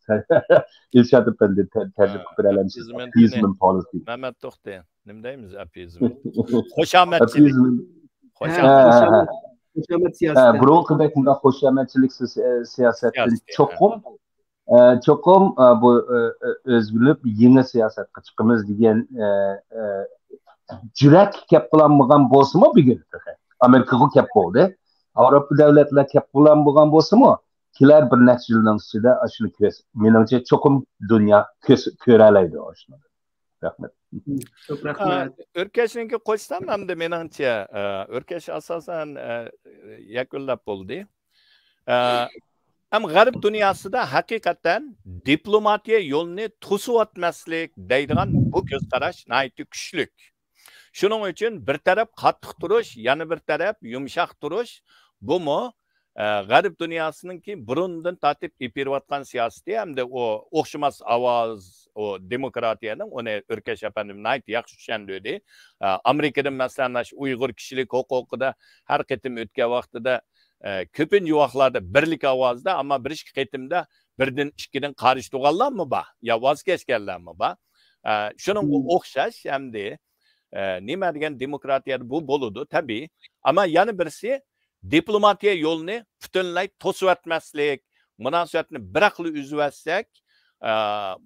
İlşad Efendi tercih ettirilmiş appeasement policy. Mehmet Tohte, ne deyimiz appeasement? Hoşametçilik. Hoşamet siyaseti. Burunqydek bunda hoşametçilik siyasetin çokum bu özgürlük yeni siyasetke çıkımız diyen jürek kep bulanmagan bolsamy bugün Amerikaga kep boldy. Avrupa devletler kep bulanmagan bolsamy kiler bir neçe ýyldyň içinde aşyny köz. Menimçe çokum dünya köreläýdi aşyny. Rahmet. Çok rahmet. Örkeşinki koçsam hamda menimçe örkeş asasan yakunlap boldy. Ama garip dünyasında hakikaten diplomatiya yolunu tosup atmaslik deydigan bu gözkaraş naiti güçlük. Şunun için bir taraf qattiq turuş, yana bir taraf yumşak turuş. Bu mu garip dünyasınınki burundan tatip ipirvatkan siyaseti hem de o oxşamas avaz, o demokratiyanın onu Örkeş efendim naiti yaxşı düşenliydi. Amerika'nın mesela Uygur kişilik hukukuda her ketim ötke vaxtıda köpünce vaqtlarda birlik avazda ama bir iki ketimde birden ikiden qarıştıqanlar mı ba? Ya vazgeçkenler mi ba? Şunun oxşaş hem de nima degan demokratiyada bu boludu tabii. Ama yana birisi diplomatiya yolunu butunlay to'sib atmaslik, munosabatni bir aqli uzib atsak,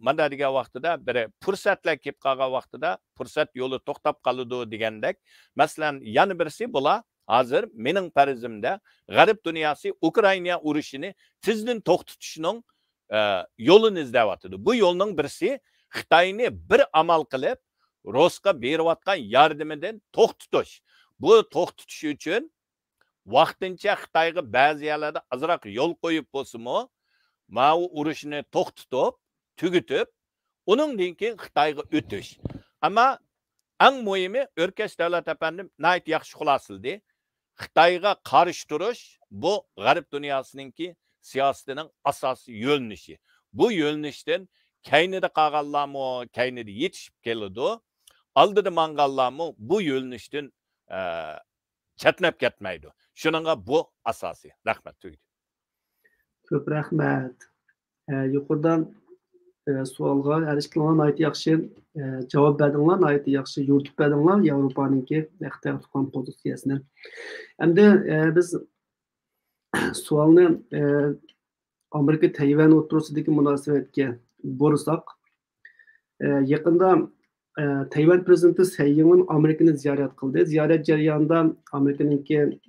mana degan vaqtida bir fursatlar kelib qolgan vaqtida fursat yo'li to'xtab qoladi degandek. Masalan, yana birisi bular hazır mening farzimda garip dünyası Ukrayna urushini tizlin to'xtatishning yo'lini izlayapti. Bu yo'lning birisi Xitoyni bir amal qilib Roska berayotgan yordamidan to'xtatish. Bu to'xtatish uchun vaqtincha Xitoyga ba'zi yerlarda azroq yo'l qo'yib bo'lsa-mu, ma u urushni to'xtatib, tugitib, uningdan keyin Xitoyga o'tish. Ammo eng muhimi Örkeş davlat efendim nayt yaxshi xulosaldi. Xitoyga qarshi turish bu g'arb dunyosininki siyosatining asosiy yo'linishi. Bu yo'linishdan kaynida qolganlarmi, kaynida yetishib keladi. Aldida manganlarmi bu yo'linishdan chatnab ketmaydi. Shuningga bu asosiy. Rahmat tugdi. Ko'p rahmat. Yuqoridan sualga erishgan ayet yaxshi cevap berdinglar, ayet yaxshi yo'rtib berdinglar Yevropanınki Xitoy tutgan pozitsiyasini. Endi biz sualni Amerika Tayvan o'rtasidagi munosabatga borsak, yaqinda Tayvan prezidenti Tsai Ing-wen Amerikani ziyorat qildi. Ziyorat jarayonida Amerikaningki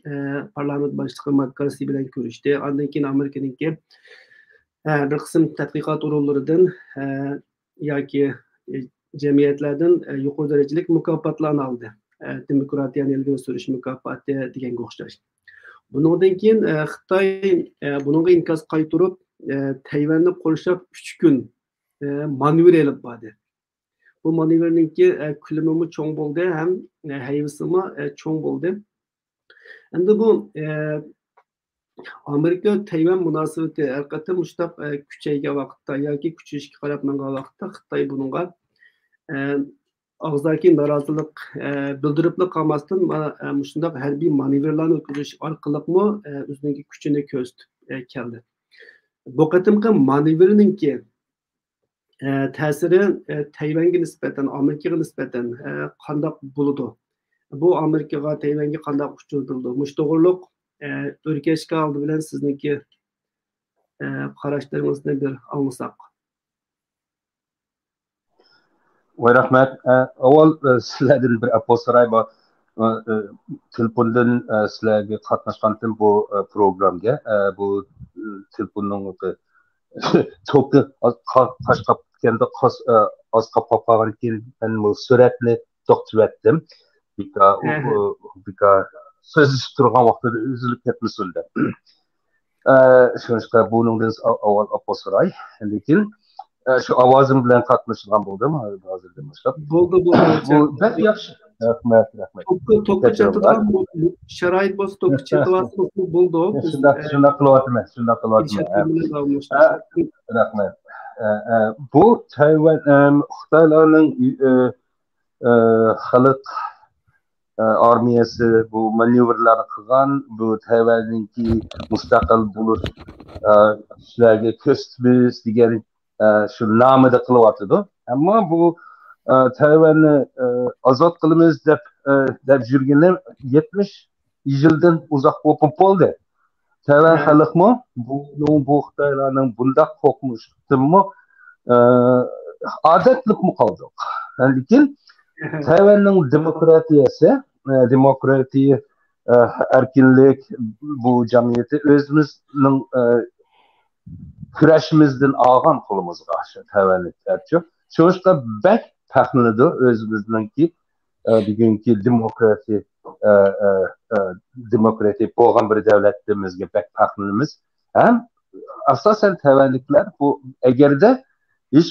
parlament boshlig'i McCarthy bilan ko'rishdi. Undan keyin Amerikaningki bir qism tadqiqot o'rinlaridan yoki jamiyatlardan yuqori darajali mukofotlarni oldi. Demokratiyani ilgari surish mukofoti deganga o'xshash. Bundan keyin Xitoy bunga inkos qaytarib Tayvanni qo'riqlab 3 kun manevr elib bordi. Bu manevrninki ko'lami cho'ng bo'ldi ham hayvasimi cho'ng bo'ldi. Endi bu Amerika Tayvan munosabati haqiqatan mushtaq kuchaygan vaqtda yoki kuchayishga qarab mangan vaqtda Xitoy bunga og'zaki norozilik bildiribli qolmasdan shundoq harbiy manevrlarni o'tkazish orqali o'zining kuchini ko'rsatib keldi. Bu qatimqi manevrninki ta'siri Tayvanga nisbatan, Amerikaga nisbatan qandoq bo'ladi? Bu Amerikaga, Tayvanga qandoq uchirtildi? Mushto'g'irlik Örkeş'e aldı bilen sizniki qarashlaringizni bir almasak. Vay rahmet. Avval sizlerden bir apostoray bu telefondan sizlerge qatnaşqandım bu programga. Bu telefonun çok taşqap kendi az qapqap qalgan keyin ben bu suratni to'xtatib etdim. Bika söz turgan vaqtda üzülüp ketmesin de. Şunçta bunun avval apostoray. Lekin şu avazım bilen katlaşılan oldu mu? Hazırda başlap. Buldu. Bu pek yaxşı. Rahmet. Topu çatıdan bu şarayit boz topu çatıvası buldu. Şunda kılavatım. Rahmet. Bu Tayvan Xitaylarning xalq armiyasi bu manevrlarni qilgan, bu Tayvanninki mustaqil bo'lish shularga ko'stimiz degan shu nomida qilyapti. Ammo bu Tayvanni ozod qilamiz deb yurganlar 70 yildan uzoq bo'lib qoldi. Tayvan xalqmi bu Xitoylarning bundaq qo'rqmishdimi odatlikmi qoldi. Lekin Tayvanning demokratiya erkinlik bu jamiyati o'zimizning kurashimizdan olgan qo'limizga Tayvanliklarcha. So'shqa bak taxnildi o'zimizningki bugungi demokratik bo'lgan bir davlatimizga bak taxnilimiz. Ham asosan Tayvanliklar bu agarda hech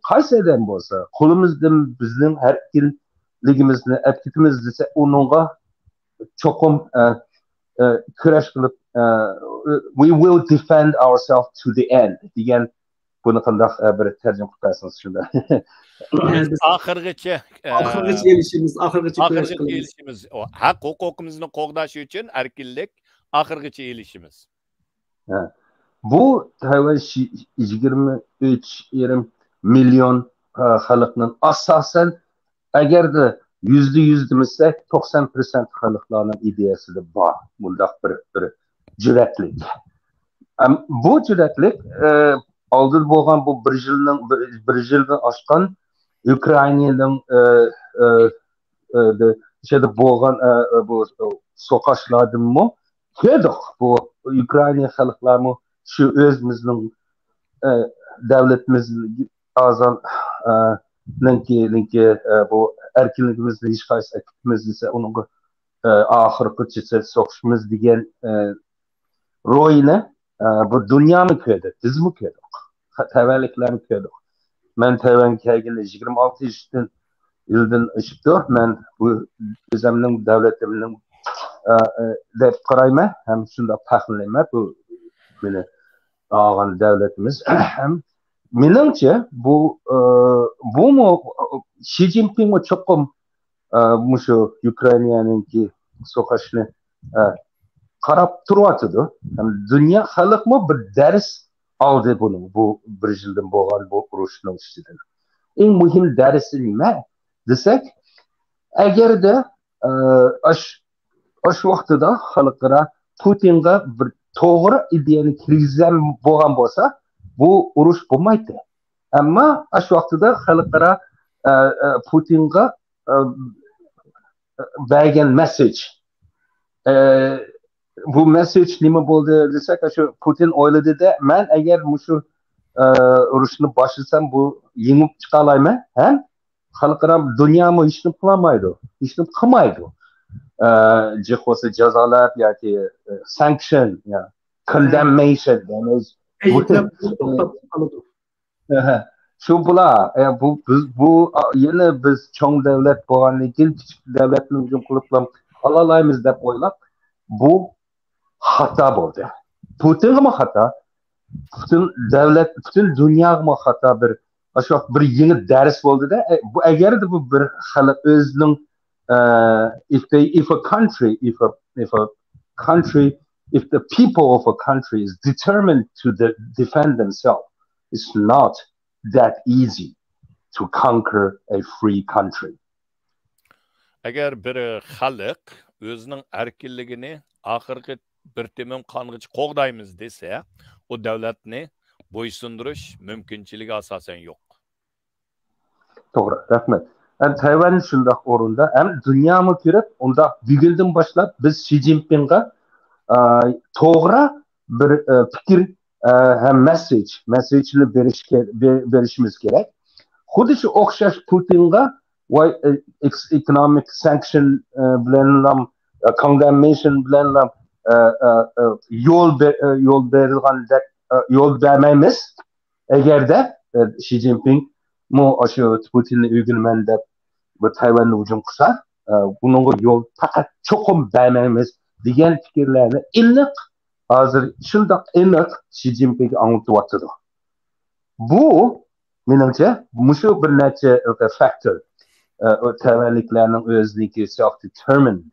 qaysi odam bo'lsa qo'limizdan bizning erkinligimizni erkitimiz desa uningga cho'qim kurash qilib we will defend ourselves to the end degan buni qanday bir tarjima qilasiz shunda. Oxirgacha erishimiz haq huquqimizni qo'g'dash uchun erkinlik oxirgacha erishimiz. Bu Tayvan 23,5 milyon xalqning asosan agarda %100 desak 90% xalqlarning ideyasida bor bundaq bir jur'atlik. Bu jur'atlik oldin bo'lgan bu bir yildan oshgan Ukrainaning şeyde bo'lgan bu so'qashlardanmi ko'rdik bu Ukraina xalqlarmi shu o'zimizning davlatimizni azon linki bu erkinligimizni hech qaysi akitimiz desa uning oxirigacha so'qishimiz degan ro'yini bu dunyomi ko'rdi, bizmi ko'rdik, Tayvanliklarni ko'rdik. Men Tayvanga kelganda 26 yildan o'shibdi. Men bu o'zimning davlatimning deb qarayman, ham shunda faxrlayman. Bu meni olgan davlatimiz. Menimcha bu Xi Jinping cho'qim shu Ukrainaninki so'qishni qarab turyapti. Dunyo xalqmi bir dars oldi buni bu bir yildan bo'lgan bu urushning ustidan. Eng muhim darsi nima desak, agarda o'sha vaqtida xalqaro Putinga bir to'g'ri ideyani kirgizgan bo'lgan bo'lsa, bu urush bo'lmaydi. Ammo o'sha vaqtida xalqaro Putinga bergan message bu message nima bo'ldi desak, shu Putin o'yladi-da, men agar shu urushni boshlasam bu yengib chiqa olaman, xalqaro dunyomi hech nima qilmaydi, hech nima qilmaydi. Jihozda jazolar yoki sanction ya condemnation shu bular bu yana biz cho'ng davlat bo'lgandan keyin kichik davlatni hujum qilib olalaymiz deb o'ylab bu xato bo'ldi. Putinga xato, butun dunyoga xato bir yangi dars bo'ldi-da. Bu agarda bu bir xalq o'zining if the people of a country is determined to defend themselves, it's not that easy to conquer a free country. Agar bir xalq o'zining erkinligini oxirgi bir temim qong'ich qo'g'daymiz desa, o davlatni bo'ysundirish mumkinchiligi asosan yo'q. To'g'ri, rahmat. Tayvan shundoq o'rinda ham dunyomi ko'rib, unda bugundan boshlab biz Xi Jinpingga to'g'ri bir fikr ham messajni berishimiz kerak. Xuddi shu o'xshash Putinga economic sanction bilan condemnation bilan yo'l berilgandek yo'l bermaymiz. Agarda Xi Jinping mu aşı Putin'le uygunmen de bu Tayvan'ı ucun kısa bunun yol fakat çokum vermemiz diyen fikirlerini illik hazır şundak illik Xi Jinping anlatıvatıdı. Bu menimce muşu bir nece factor Tayvanlıklarının özlüğü self-determined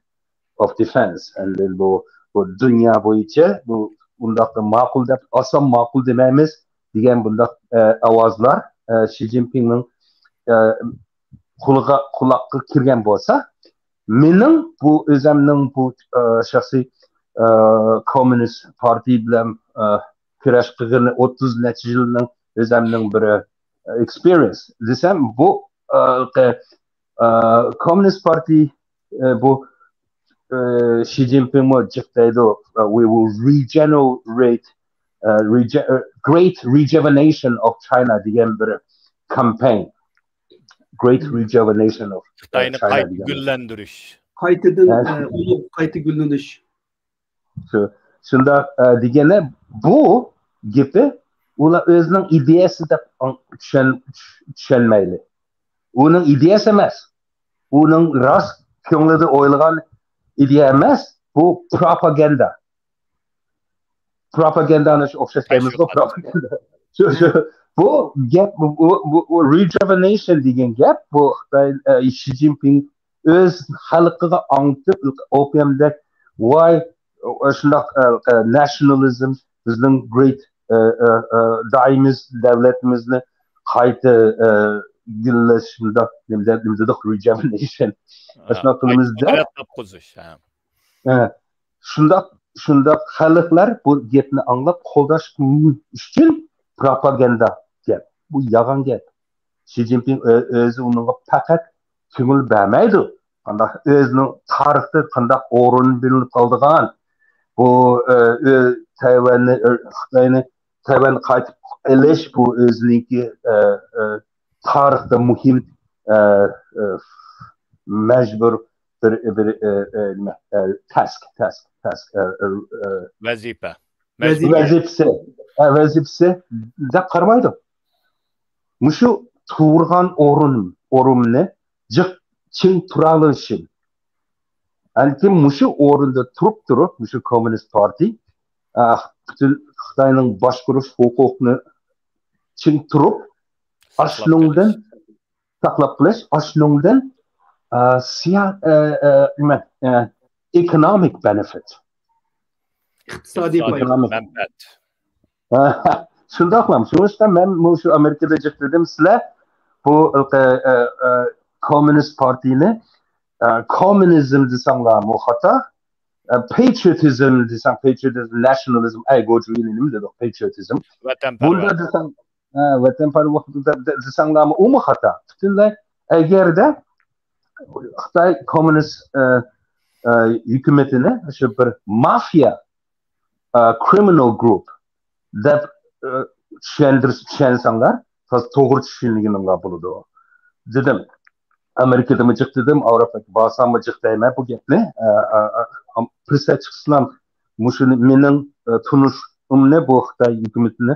of defense. Yani bu dünya boyunca bu bundakta makul da asam makul dememiz diyen bundak avazlar Xi Jinping'in kulakka kirgen bolsa mening bu özümning bu şahsi Komünist Parti bilen kurash qilgan 30 necha yilning özümning bir experience desem bu Komünist Parti bu Xi Jinping mo jiqtaydi we will regenerate great rejuvenation of China degan bir campaign. Great rejuvenation of Xitayni China qayta degan. güllendirish. Qaytadan qayta gullanish. Shunda degani bu gepi ular o'zining ideyasi deb tushunmaydi. Uning ideyasi emas. Uning rost ko'nglida o'ylagan ideya emas. Bu propaganda. Propagandani o'xshash deymizku propaganda. Bu gap bu rejuvenation degan gap bu Xitoy Xi Jinping o'z xalqiga anglitib opiumda why shundoq nationalism bizning great daimiz davlatimizni qayta gullash shundoq dedik rejuvenation shundoq qilimizda shundoq xalqlar bu gapni anglab qo'llash uchun propaganda gap bu yolg'on gap Xi Jinping o'zi unga faqat ko'ngil bermaydi qanday o'zining tarixda qanday o'rin berilib qoldigan bu Xitoyni Tayvan qaytib elish bu o'ziniki tarixda muhim majbur bir task vazifasi deb qaramaydi. Mushu turgan o'rinni jiq tura olishim. Alki mushu o'rinda turib mushu Komünist Parti bütün Xitoyning boshqarish huquqini ching turib ashlungdan saqlab qilish ashlungdan economic benefit iqtisodiy manfaat shundoqlam shundan men shu Amerikada dedim sizlar bu Komünist Partini communism desanglar mu xata patriotism desang patriotism nationalism ay go'juyini dedik patriotism bunda desang vatanparvar desanglar mu mu xata butunlay agarda Xitoy Komünist hükümetini şu bir mafya criminal group deb tushunsanlar to'g'ri tushunganinglar bo'ladi dedim Amerikada mı dedim Avrupa'da basan mı deyman bu gapni pırsa chiqsam mushuni mening tunishimni bu Xitoy hukumatini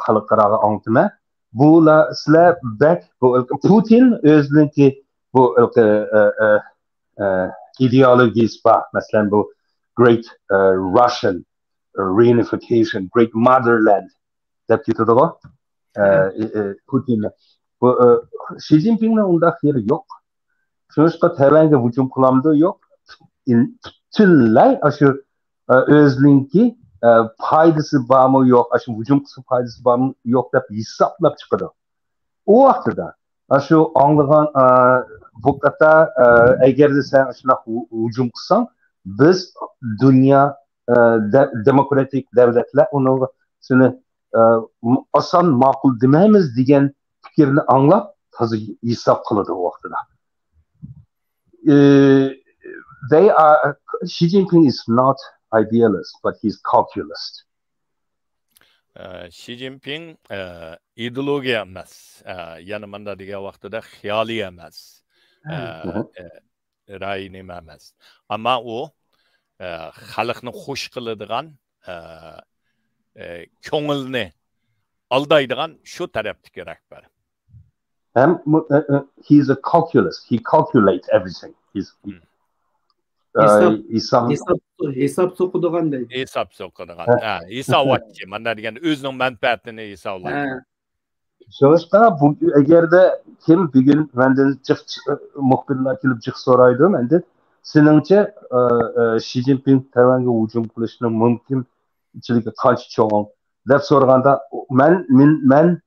xalqaro anglitma bular sizlar bak bu Putin o'ziniki bu ideologiyasi bor masalan bu great Russian reunification great motherland deb ketadiku Putin bu Xi Jinping'in unda yeri yok. Sonuçta Tayvan'ga hücum kılamdı yok. Tüllay aşı özlüğünki faydası var mı yok. Aşı hücum kısı faydası var mı yok da hesaplap çıkıyor. O vaxtıda aşı anlayan bu kadar eğer de sen aşına hücum kısan biz dünya demokratik devletler onu seni asan makul dememiz diyen fikrini anlap taze hesap kılıdı o vaxtıda. Xi Jinping is not idealist, but he's calculist. Xi Jinping ideologiya emas, yana manda degan vaqtida xiyoliy emas, ra'yi nima emas. Ammo u xalqni xush qiladigan ko'ngilni aldaydigan şu tarafdagi rahbar. He's a calculus. He calculates everything. Hesap sokuduğun deydi. Hesap sokuduğun. Hisavatçı. Mana degan özünün menfaatini hesaplaydı. Sonuçta bu egerde kim bir gün benden muhbirler kelip çık soraydı mende seningçe Xi Jinping Tayvan'a hücum qilishning mumkinchiligi qancha cho'ng deb so'raganda men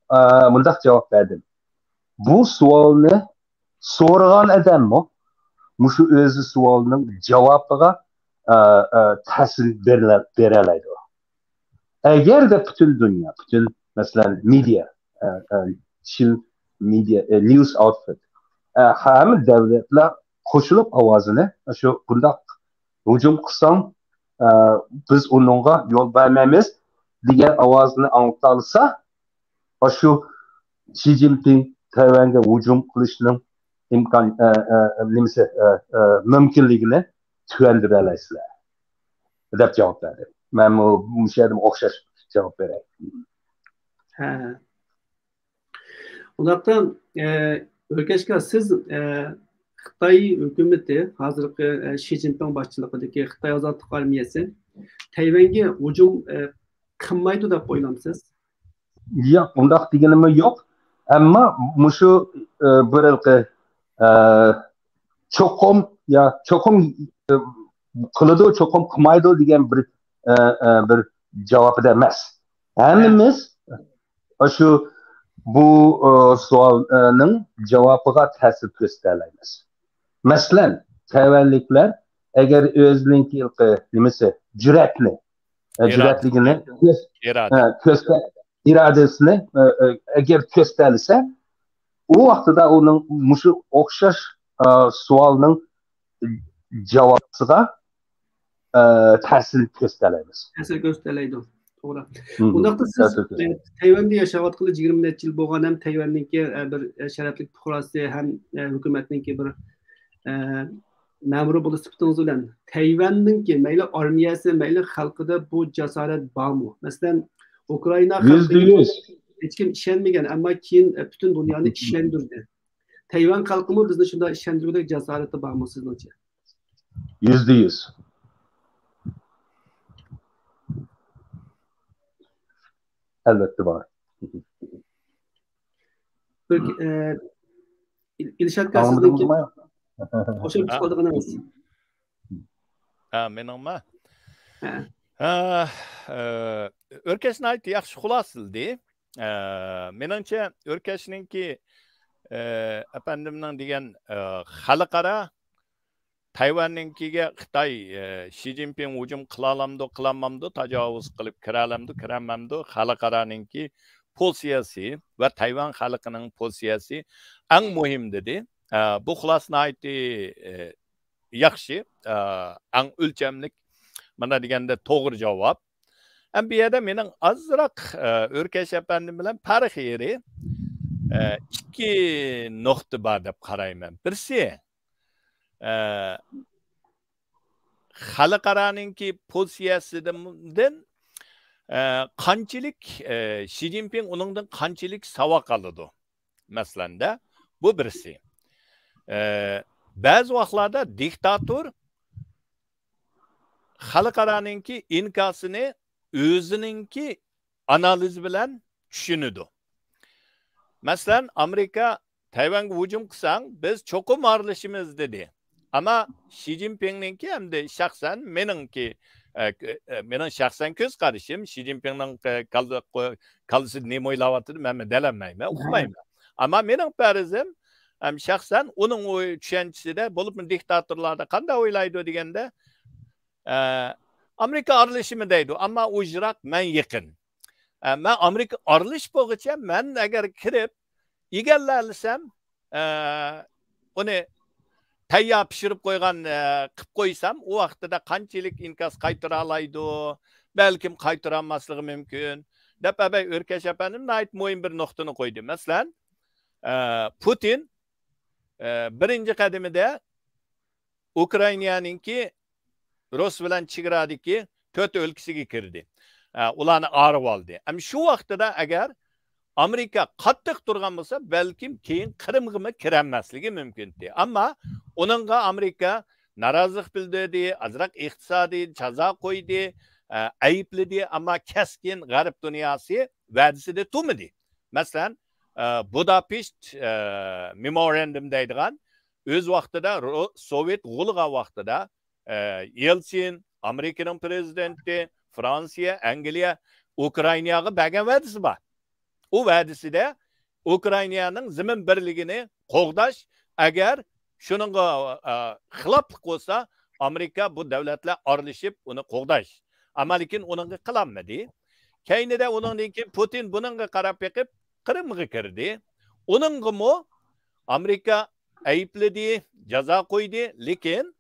mundaq javob berdim. Bu savolni so'ragan odammi mushu o'zi savolning javobiga ta'sir beralaydi. Agar de bütün dünya, bütün mesela media, news outfit, hamma davlatlar qo'shilib ovozini shu bundaq hujum qilsam biz uningga yo'l bermaymiz degan ovozni anglata olsa shu Xi Jinping Tayvanga hujum qilishning mumkinligini tushundira olasizlar deb javob berdi. Men bu şeyden o'xshash javob beray. Undaqdan Örkeşka siz Xitoy hükümeti hozirgi Xi Jinping boshchiligidagi Xitoy ozodlik armiyasi Tayvanga hujum qilmaydi deb o'ylamsiz? Yo'q, undaq deganim yo'q. Ammo mushu bir cho'qim qiladi, cho'qim qilmaydi degan bir cevabı emas. Hammamiz shu bu savolning javobiga ta'sir ko'rsatamiz. Masalan, Tayvanliklar agar o'zining jur'atligini irodasini agar ko'rsatilsa, u vaqtida uning mushu o'xshash savolning javobiga ta'sir ko'rsatamiz. Ta'sir ko'rsatadi. To'g'ri. Undaqda siz Tayvanda yashayotgan 20 necha yil bo'lgan ham Tayvanniki bir sharafli fuqarosi ham hukumatniki bir ma'muri bo'lish sifatingiz bilan Tayvanniki mayli armiyasi, mayli xalqida bu jasorat bormi? Masalan, Ukraina xalqiga hech kim ishonmagan, ammo keyin butun dunyoni ishontirdi. Tayvan xalqimi bizni shunday ishontirgudek jasorati bormi sizningcha? %100. Elbette var. İlşat Gazetesi'ndeki hoşuma çıkmadığını emas. Meningmi? Örkeşni aytdi, yaxshi xulosaldi. Meningcha Örkeşninki apandimning degan xalqaro Tayvanninkiga Xitoy Xi Jinping hujum qilalamdi, qilamamdi, tajovuz qilib kiralamdi, kiramamdi, xalqaroninki pozitsiyasi va Tayvan xalqining pozitsiyasi eng muhim dedi. Bu xulosani aytdi, yaxshi, eng o'lchamlik mana deganda to'g'ri javob. Bu yerda mening azroq Örkesh apandim bilan farq yeri ikki nuqta bor deb qarayman. Birisi xalqaroninki pozitsiyasidan qanchalik Xi Jinping uningdan qanchalik savoq oladi. Masalanda bu birisi. Ba'zi vaqtlarda diktator xalqaroninki inkosini o'zininki analiz bilan tushunadi. Masalan, Amerika Tayvanga hujum qilsang, biz cho'qim aralashamiz dedi. Ama Xi Jinping'ninki hem de şahsen mening şahsen ko'z qarashim Xi Jinping'ning qalbisi nima o'ylayotdi men bilamayman, uqmayman. Ama mening farzim hem şahsen uning o'y tushanchisida bo'lib diktatorlarda qanday o'ylaydi deganda Amerika aralashimi deydi, ammo u jiroq men yaqin. Men Amerika aralash bo'yicha men agar kirib egallalisam uni tayyor pishirib qo'ygan qilib qo'ysam, u vaqtida qanchalik inkos qaytara oladi, balkim qaytara olmasligi mumkin. Deb Örkesh apanim muhim bir nuqtani qo'ydi. Masalan, Putin birinchi qadamida Ukrainaninki Rus bilan chegaradagi 4 o'lkasiga kirdi. Ularni arib oldi. Ama shu vaqtida agar Amerika qattiq turgan bo'lsa, balkim keyin Qrimga kiramasligi mumkin. Ammo onunga Amerika norozilik bildirdi, azroq iqtisodiy jazo qo'ydi, ayıpledi ama keskin garip dünyası vədisi de tutmadı. Mesela Budapest Memorandum deydiğen öz vaxtıda Sovyet Gulga vaxtıda Yeltsin, Amerika'nın prezidenti, Fransa, Angliya, Ukrayna'ya bəgən vədisi var. O vədisi de Ukrayna'nın zemin birligini qoğdaş, eğer şununla xilaflık olsa Amerika bu devletle aralashib onu qoğdaş. Ama lekin onunla kılanmadı. Keynide onunla Putin bununla qarab beqib Qrimga kirdi. Onunla mu Amerika ayıpladı, jaza qo'ydi, lekin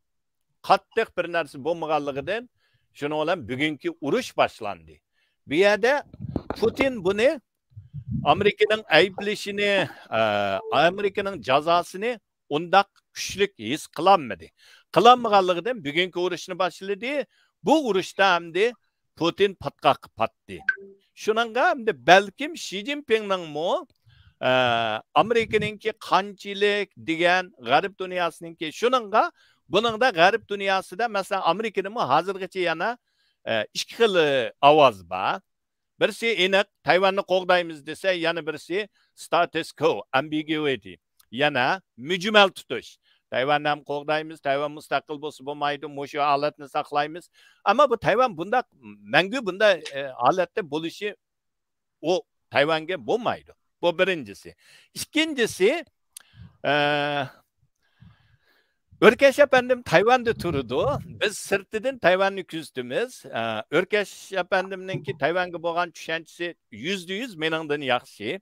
qattiq bir narsa bo'lmaganligidan shuning bilan bugungi urush boshlandi. Bu yerda Putin buni Amerika'nın ayıplashini, Amerika'nın jazosini undaq kuchlik his qilolmadi. Qilolmaganligidan bugungi urushni boshladi. Bu urushda hamdi Putin patqaq patdi. Şunanga hamdi belkim Xi Jinping'nin mu Amerika'nınki qanchilik degan g'arb dunyosininki shunanga buning da g'arb dunyosida mesela Amerika'nın mu hozirgacha yana ikki xil ovoz bor. Birisi aniq Tayvanni qo'g'daymiz desa, yana birisi status quo, ambiguity, yana mujmal tutish. Tayvanni ham qo'g'daymiz, Tayvan mustaqil bo'lsa bo'lmaydi, mushu holatni saqlaymiz. Ammo bu Tayvan bunda mangu bunda holatda bo'lishi o Tayvanga bo'lmaydi. Bu birinchisi. Ikkinchisi Örkeş efendim Tayvan'da turdu. Biz sırtıdan Tayvan'ı küzdümüz. Örkeş efendimninki Tayvan'a bo'lgan tushunchasi %100 meningdan yaxshi.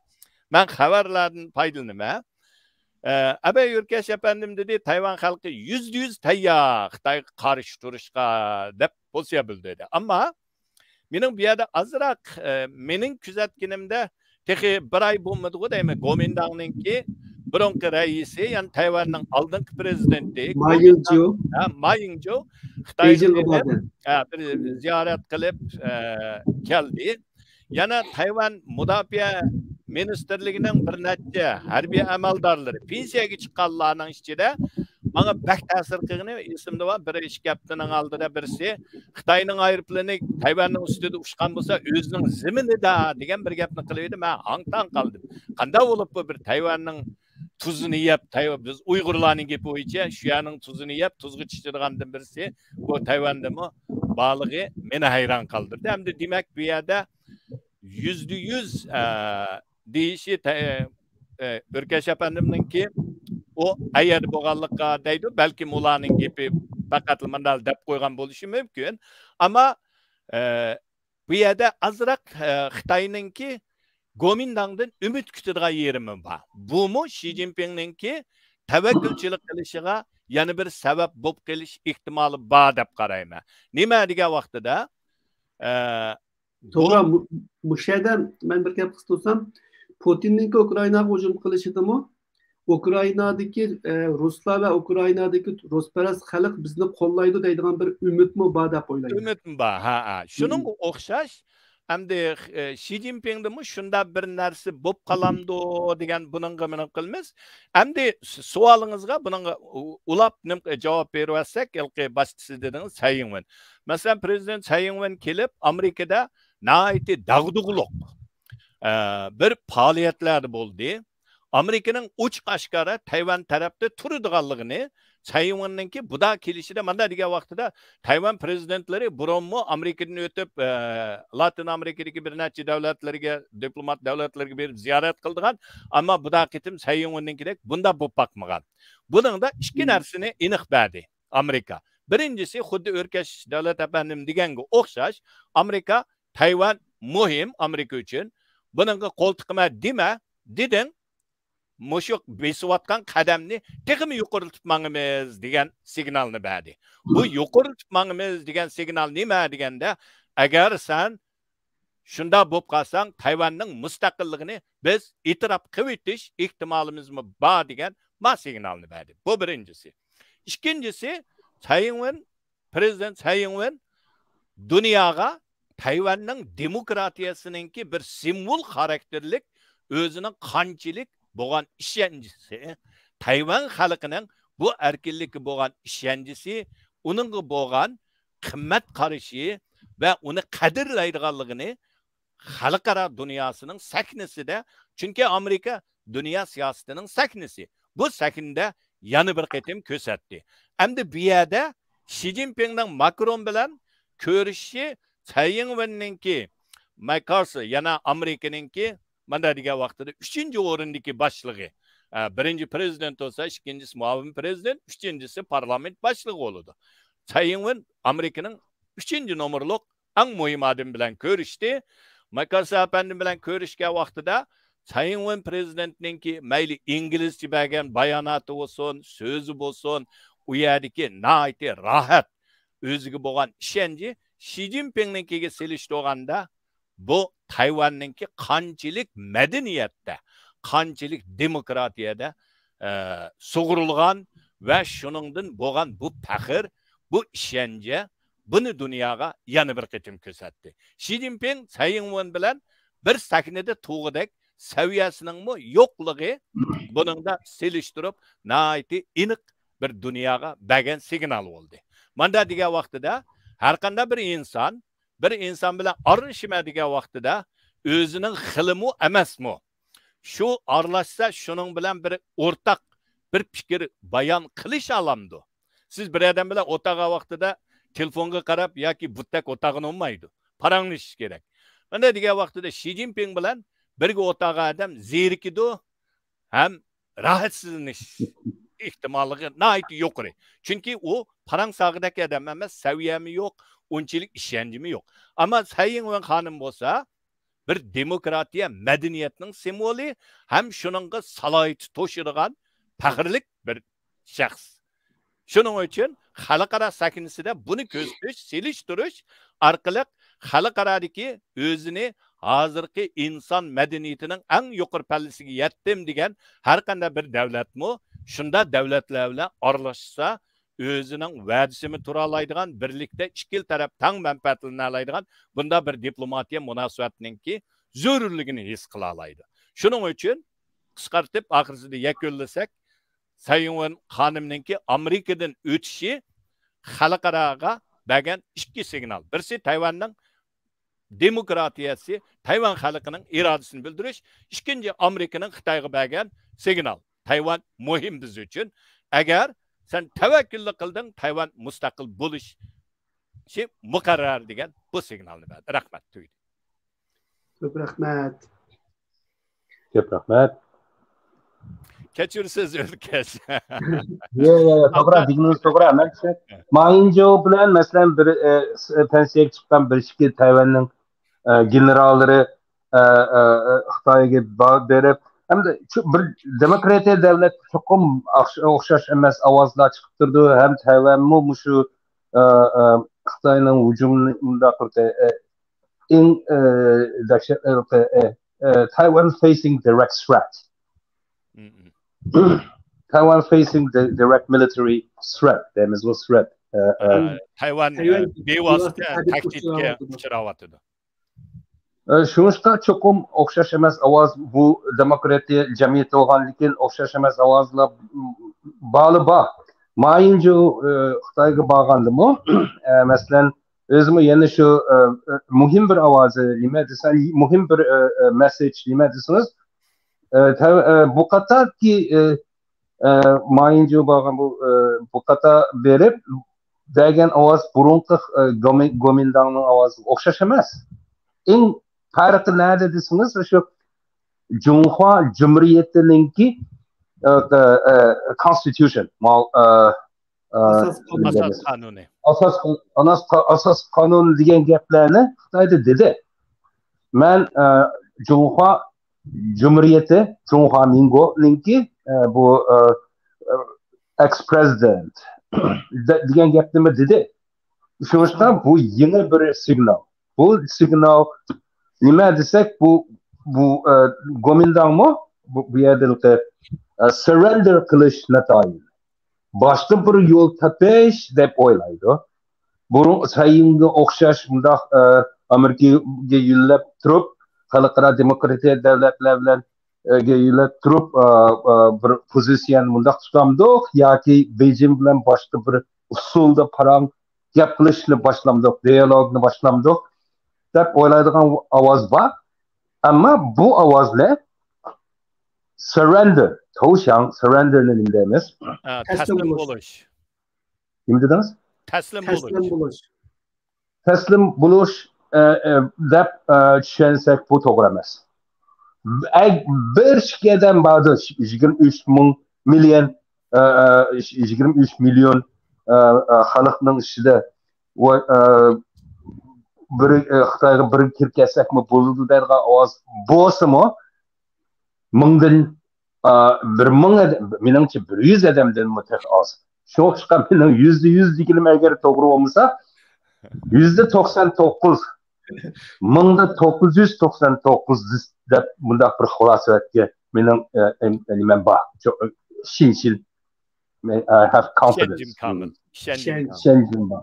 Men xabarlardan foydalanaman. Abay Örkeş efendim dedi Tayvan halkı %100 tayyor Xitoyga qarshi turishga deb bo'lsa bildirdi. Ammo mening bu yerda azroq mening kuzatganimda texi bir oy bo'lmadi-ku deyman. Gomindangninki burunqi raisi, yani Tayvanning oldingi prezidenti Ma Ying-jeou Xitoyga bir ziyorat qilib keldi. Yana Tayvan mudofaa ministerligining bir necha harbiy amaldorlari pensiyaga chiqqanlarning ichida menga bak ta'sir qilgani esimda bor. Bir ish gapning oldida birisi Xitoyning aeroplani Tayvanning ustida uchgan bo'lsa o'zining ziminida degan bir gapni qilib edi. Men hang-tang qoldim. Qanday bo'lib bu bir Tayvanning tuzini yeb, biz Uyg'urlarning gapi bo'yicha shu yerning tuzini yeb, tuzga chiqirgandan birisi bu Tayvandami balig'i meni hayron qoldirdi. Hamda demak bu yerda %100 deyishi Örkeş efendimninki o ayer bo'lganlikqa deydi, balki ularning gapi faqat mandal deb qo'ygan bo'lishi mumkin. Ammo bu yerda azroq Xitoyninki Gomindangdan ümit kutadigan yerimi bor. Bu mu Xi Jinpingninki tavakkulchilik qilishiga yana bir sabab bo'lib qelish ehtimoli bor deb qarayman. Nima degan vaqtida to'g'ri, bu yerda men bir gap qilsam, Putinninki Ukraynaga hujum qilishidimi? Ukraynadagi ruslar va Ukraynadagi rusparast xalq bizni qo'llaydi deydigan bir umidmi bor deb o'ylayman. Umidmi bor, ha. Shuning o'xshash hamda Xi Jinpingdimi shunda bir narsa bo'lib qolamdi degan buningga men qilmiz. Hamda savolingizga buningga ulab javob bersak, ilqi boshqasi dedingiz Tsai Ing-wen. Masalan, prezident Tsai Ing-wen kelib Amerikada naiti dag'dug'liq bir faoliyatlar bo'ldi. Amerika'nın uç aşkara Tayvan tarafta turadiganligini Tsai Ing-wenninki bu da kelishida mana degan vaqtida Tayvan prezidentleri burunmu Amerikadan o'tib Latin Amerikadagi bir necha davlatlarga, diplomat davlatlarga berib ziyorat qildigan, ammo bu da ketim Tsai Ing-wenninkidek bunda bo'lib boqmagan. Buningda ikki narsani aniq berdi Amerika. Birinchisi xuddi Örkeş davlat efendim deganga o'xshash, Amerika Tayvan muhim Amerika uchun. Buningga qo'l tiqma dema deding. Moşuk besiyotgan qadamni texmi yuqori tutmangimiz degan signalni berdi. Bu yuqori tutmangimiz degan signal nima deganda, agar sen shunda bo'lib qolsang, Tayvanning mustaqilligini biz e'tirof qilitish ehtimolimiz bor degan signalni berdi. Bu birinchisi. Ikkinchisi, prezident Tsai Ing-wen dunyoga Tayvanning demokratiyasiningki bir simbol xarakterlik o'zining qanchalik bo'lgan ishonchisi, Tayvan xalqining bu erkinlikka bo'lgan ishonchisi, uningga bo'lgan qimmat qarashi va uni qadrlaydiganligini xalqaro dunyosining sahnasida, chunki Amerika dunyo siyosatining sahnasi. Bu sahnada yana bir qatim ko'rsatdi. Endi bu yerda Xi Jinpingning Macron bilan ko'rishi Tsai Ing-wenninki McCarthy yana Amerikaningki mana degan vaqtida 3-o'rindagi boshlig'i. Birinchi prezident bo'lsa, ikkinchisi muavin prezident, uchinchisi parlament boshlig'i bo'ladi. Tsai Ing-wen Amerikaning 3-nomerlik eng muhim odam bilan ko'rishdi. McCarthy efendi bilan ko'rishgan vaqtida Tsai Ing-wen prezidentninki mayli inglizcha bergan bayonoti bo'lsin, so'zi bo'lsin, u yerdagi nihoyatda rohat, o'ziga bo'lgan ishonchi Xi Jinpingninkiga selishtirganda bu Tayvanninki qanchalik madaniyatda, qanchalik demokratiyada sug'urilgan va shuningdan bo'lgan bu faxr, bu ishonchi buni dunyoga yana bir qatim ko'rsatdi. Xi Jinping Tsai Ing-wen bilan bir sahnada tug'idek saviyasining yo'qligi buningda selishtirib nihoyatda aniq bir dunyoga bergan signal bo'ldi. Manda degan vaqtida har qanday bir inson bilan aralashmaydigan vaqtida o'zining xilimi emasmi? Shu aralashsa shuning bilan bir o'rtaq bir fikr bayon qilish olamdi. Siz bir odam bilan o'tagan vaqtida telefonga qarab yoki buttak o'tag'ini olmaydi. Paranglashish kerak. Mana degan vaqtida Xi Jinping bilan birga o'tagan odam zerikidi ham rahatsizlanish ehtimolligi nihoyatda yuqori. Chunki u parang sog'idagi odam emas, saviyami yo'q, unchalik ishonchimi yo'q. Ammo Tsai Ing-wen xonim bo'lsa, bir demokratiya, madaniyatning simvoli, ham shuningga salohiyati to'shirgan faxrlik bir shaxs. Shuning uchun xalqaro sahnasida buni ko'rsatish, selishtirish orqali xalqarodagi o'zini hozirgi inson madaniyatining eng yuqori pallasiga yetdim degan har qanday bir davlatmi shunda davlatlar bilan aralashsa o'zining va'dasini tura oladigan, birlikda ikki taraf tang manfaatlanib oladigan bunda bir diplomatiya munosabatiningki zarurligini his qila oladi. Shuning uchun qisqartib oxirsida yakunlasak, Tsai Ing-wen xonimninki Amerikadan o'tishi xalqaroga bergan ikki signal. Birisi Tayvanning demokratiyasi, Tayvan xalqining irodasini bildirish, ikkinchi Amerikaning Xitoyga bergan signal. Tayvan muhim biz uchun. Agar sen tavakkul qilding, Tayvan mustaqil bo'lishi muqarrar degan bu signalni berdi. Rahmat tuydi. Ko'p rahmat. Ko'p rahmat. Kechirsiz o'lkash. To'g'ri, deganingiz to'g'ri. Mayinjo bilan masalan bir pensiyaga chiqqan bir ikki Tayvanning generallari Xitoyga berib, hamda bir demokratiya davlat cho'qim o'xshash emas ovozlar chiqib turdi. Ham Tayvanmi shu Xitoyning hujumida in Taiwan facing direct threat. Taiwan facing the direct military threat. There is no threat. Tayvan bevosita tahdidga uchrayotdi. Shuningda cho'qim o'xshash emas ovoz bu demokratiya jamiyati bo'lgan, lekin o'xshash emas ovozlar bor. Mayinjo Xitoyga borgandimi? Masalan, o'zim yana shu muhim bir ovozi, nima desam, muhim bir message nima desangiz, bu qatorki mayinjo borgan bu qator berib degan ovoz burunqi Gomindangning ovozi o'xshash emas. Eng farqi nada desangiz, shu Junhua Cumhuriyetininki constitution, asas qonun degan gaplarni Xitoyda dedi. Men Junhua Cumhuriyeti, Junhua Mingo'ninki bu ex-president degan gapni dedi. Shuningda bu yeni bir signal. Bu signal nima desak, bu Gomindangmi bu yerda surrender qilish natoyi. Boshqa bir yo'l topish deb o'ylaydi. Burun Sayinga o'xshash bundaq Amerikaga yo'llab turib xalqaro demokratiya davlatlar bilan turib bir pozisiyon bundaq tutamdiq yoki Beijing bilan boshqa bir usulda parang gap qilishni boshlamdiq, dialogni boshlamdiq deb o'ylaydigan ovoz bor. Ammo bu ovozlar surrender, to'shang, surrenderni nima deymiz? Taslim bo'lish. Nima dedingiz? Taslim bo'lish. Taslim bo'lish deb tushunsak bu to'g'ri emas. Bir shikadan ba'di 23 million 23 million xalqning ichida bir Xitoyga bir kirib kelsakmi bo'ladi degan ovoz bo'lsa-mu, mingdan 1000 meningcha 100 odamdan mutlaq oz. Shu chiqqan mening %100 deganim agar to'g'ri bo'lmasa, %99 1999 deb bundaq bir xulosaga mening nimam bor. Shinshil I have confidence. Shinshil bor.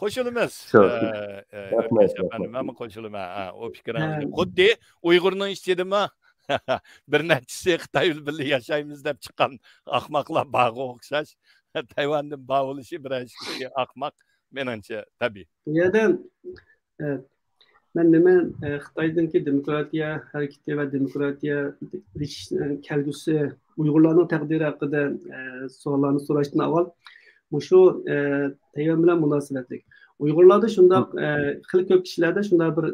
Qo'shilamiz. Mana qo'shilaman. O fikringizni xuddi Uyg'urning ichidimi? Bir nechisi Xitoy bilan yashaymiz deb chiqqan ahmoqlar bag'i o'xshash. Tayvanning bag'i bo'lishi birinchi ahmoq menimcha tabiiy. Bu yerda men nima Xitoydagi demokratiya harakati va demokratiya kelgusi Uyg'urlarning taqdiri haqida savollarni so'rashdan avval shu Tayvan bilan munosabatlik. Uyg'urlarda shundoq xil ko'p kishilarda shundoq bir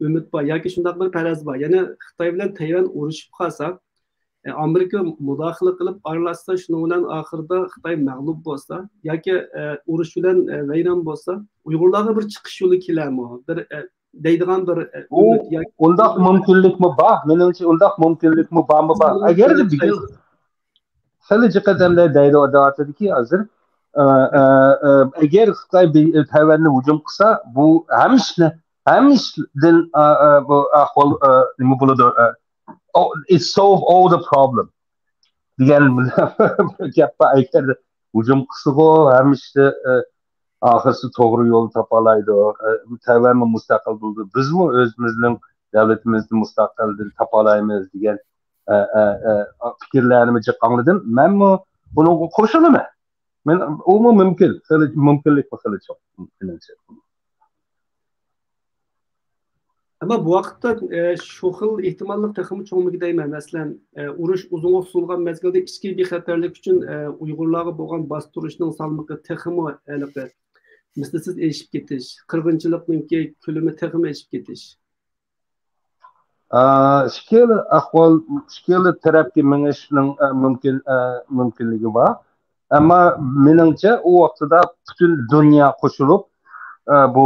umid bor yoki shundoq bir faraz bor. Ya'ni Xitoy bilan Tayvan urushib qolsa, Amerika mudohala qilib aralashsa, shuning bilan oxirida Xitoy mag'lub bo'lsa yoki urush bilan vayron bo'lsa, Uyg'urlarga bir chiqish yo'li kelarmi? Bir deydigan bir umid yoki undaq mumkinlikmi bor? Menimcha undaq mumkinlikmi bormi bor? Agar bugun xilichi qadamlar deydi odatdagi hozir agar Xitoy Tayvanni hujum qilsa, bu hamishdan bu ahvol nima bo'ladi? It solve all the problem. Degan gapga agar hujum qilsa, hamishda oxirisi to'g'ri yo'l topalaydi. Tayvanni mustaqil bo'ldi. Bizmi o'zimizning davlatimizni mustaqillik topalaymiz degan fikrlarni jiqqanladim. Menmi buni qo'shilaman. Men u mumkin, mumkinlik qilish menimcha. Ama bu vaqtda shu xil ehtimollik texmi cho'mligi deyman. Masalan, urush uzun usulgan mezgilda ichki bexatarlik uchun Uyg'urlarga bo'lgan bostirishning salmoqi texmi aniqi mislsiz eshib ketish, qirg'inchilikninki ko'lami texmi eshib ketish. Shikil ahvol, shikil tarafga minishning mumkinligi bor. Ammo meningcha u vaqtida butun dunyo qo'shilib bu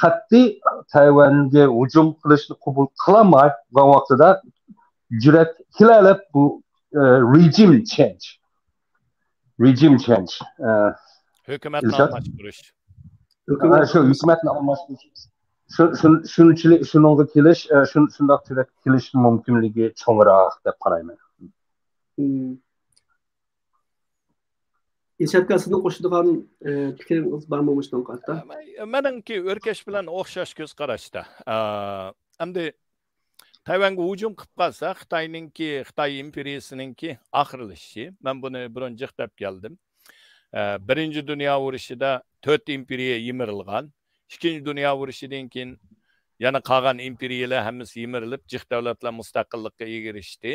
qat'iy Tayvanga hujum qilishni qabul qilmay va vaqtida jurat hilalab bu regime change hukumatni almashtirish hukumatni almashtirish shunga kelish shundoq kelish mumkinligi cho'ngroq deb qarayman. İnşaatkasını qo'shadigan fikringiz bormi o'shdan qatta? Meningki o'rkash bilan o'xshash ko'z qarashda. Endi Tayvanga hujum qilib qolsa, Xitoy imperiyasininki oxirlashishi, men buni birinchi deb keldim. Birinchi dunyo urushida 4 imperiya yimirilgan. Ikkinchi dunyo urushidan keyin yana qolgan imperiyalar hammasi yimirilib, jiq davlatlar mustaqillikka erishdi.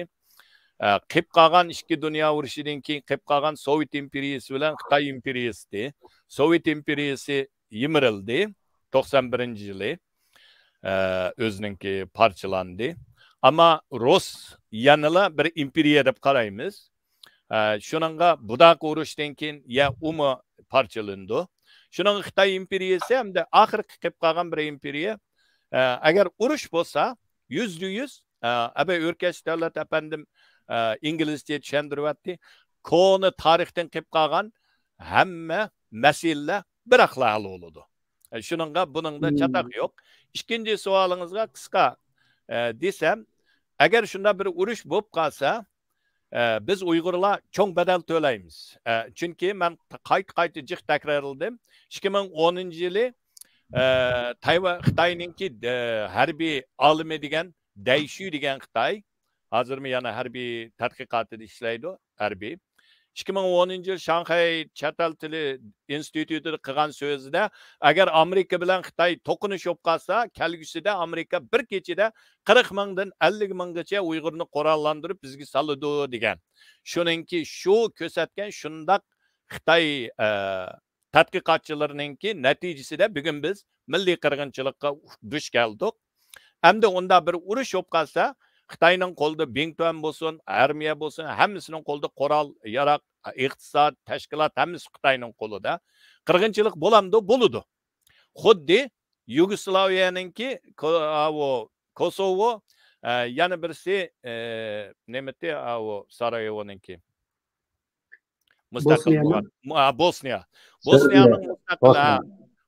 Qilib qolgan ikki dunyo urushidan keyin qilib qolgan Sovet imperiyasi bilan Xitoy imperiyasi. Sovet imperiyasi yimirildi 91-yili. O'zininki parchalandi. Ammo Rus yanala bir imperiya deb qaraymiz. Shuningga budaq urushdan keyin ya umi parchalandi. Shuning Xitoy imperiyasi hamda oxirgi qilib qolgan bir imperiya. Agar urush bo'lsa, %100 abay o'rkash davlat apandim İngilizce tushuntiryapti. Koni tarixdan qilib qolgan hamma masalalar bir hal bo'ladi. Shuningga buningda chataq yo'q. Ikkinchi savolingizga qisqa desam, agar shunda bir urush bo'lib qolsa, biz Uyg'urlar cho'ng badal to'laymiz. Chunki men qayta jiq takrorladim. 2010-yili Tayvan Xitoyninki harbiy olimi degan Daishu degan Xitoy hozirmi yana harbiy tadqiqotida ishlaydi, harbiy. 2010-yil Shanxay chet el tili institutida qilgan so'zida agar Amerika bilan Xitoy to'qinish bo'lib qolsa, kelgusida Amerika bir kechada 40 mingdan 50 minggacha Uyg'urni qurollantirib bizga soladi degan. Shuningki shu ko'rsatgan shundaq Xitoy tadqiqotchilarininki natijasida bugun biz milliy qirg'inchilikqa duch keldik. Hamda unda bir urush bo'lib qolsa, Xitoyning qo'lida Bingtuan bo'lsin, armiya bo'lsin, hammasining qo'lida qurol, yaraq, iqtisod, tashkilot hammasi Xitoyning qo'lida. Qirg'inchilik bo'lamdi, bo'ladi. Xuddi Yugoslaviyaninki, Kosovo, yana birisi nemati, Sarayevoninki. Mustaqil bo'lgan. Bosniya.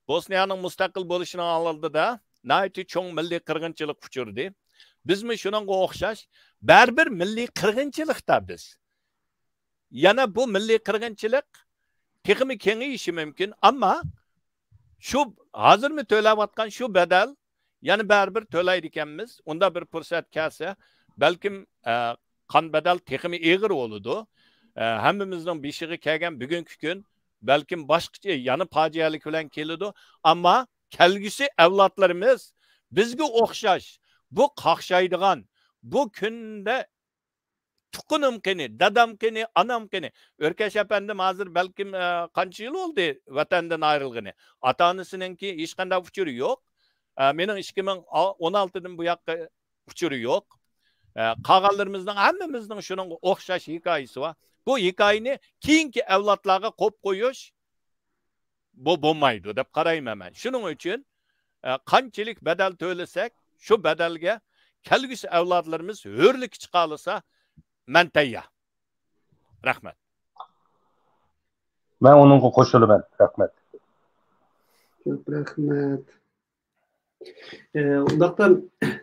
Bosniyaning mustaqil bo'lishining oldida nayti cho'ng milliy qirg'inchilik uchurdi. Bizmi shuningga o'xshash baribir milliy qirg'inchilikda biz. Yana bu milliy qirg'inchilik texmi kengayishi mumkin, ammo shu hozirmi to'layotgan shu badal yana baribir to'laydi ekanmiz. Unda bir fursat kelsa, balkim qon badal texmi eg'ir bo'ladi. Hammamizning beshiga kelgan bugungi kun balkim boshqacha yana fojialik bilan keladi, ammo kelgusi avlodlarimiz bizga o'xshash bu qaqshaydigan bu kunda tuqunimkini, dadamkini, anamkini. Örkeş efendim hazır belkim qancha yıl oldu vatandan ayrılgını. Ata-onasininki hech qanday uçuru yok. Mening 2016'dan bu yoqqa uçuru yok. Qolganlarimizning hammamizning shuning o'xshash hikoyasi bor. Bu hikoyani keyingi avlodlarga qo'yib qo'yish bu bo'lmaydi deb qarayman men. Shuning uchun qanchalik badal to'lasak, shu badalga kelgusi avlodlarimiz hurlik chiqarsa men tayyor. Rahmat. Men onunga qo'shilaman. Rahmat. Ko'p rahmat. Undaqdan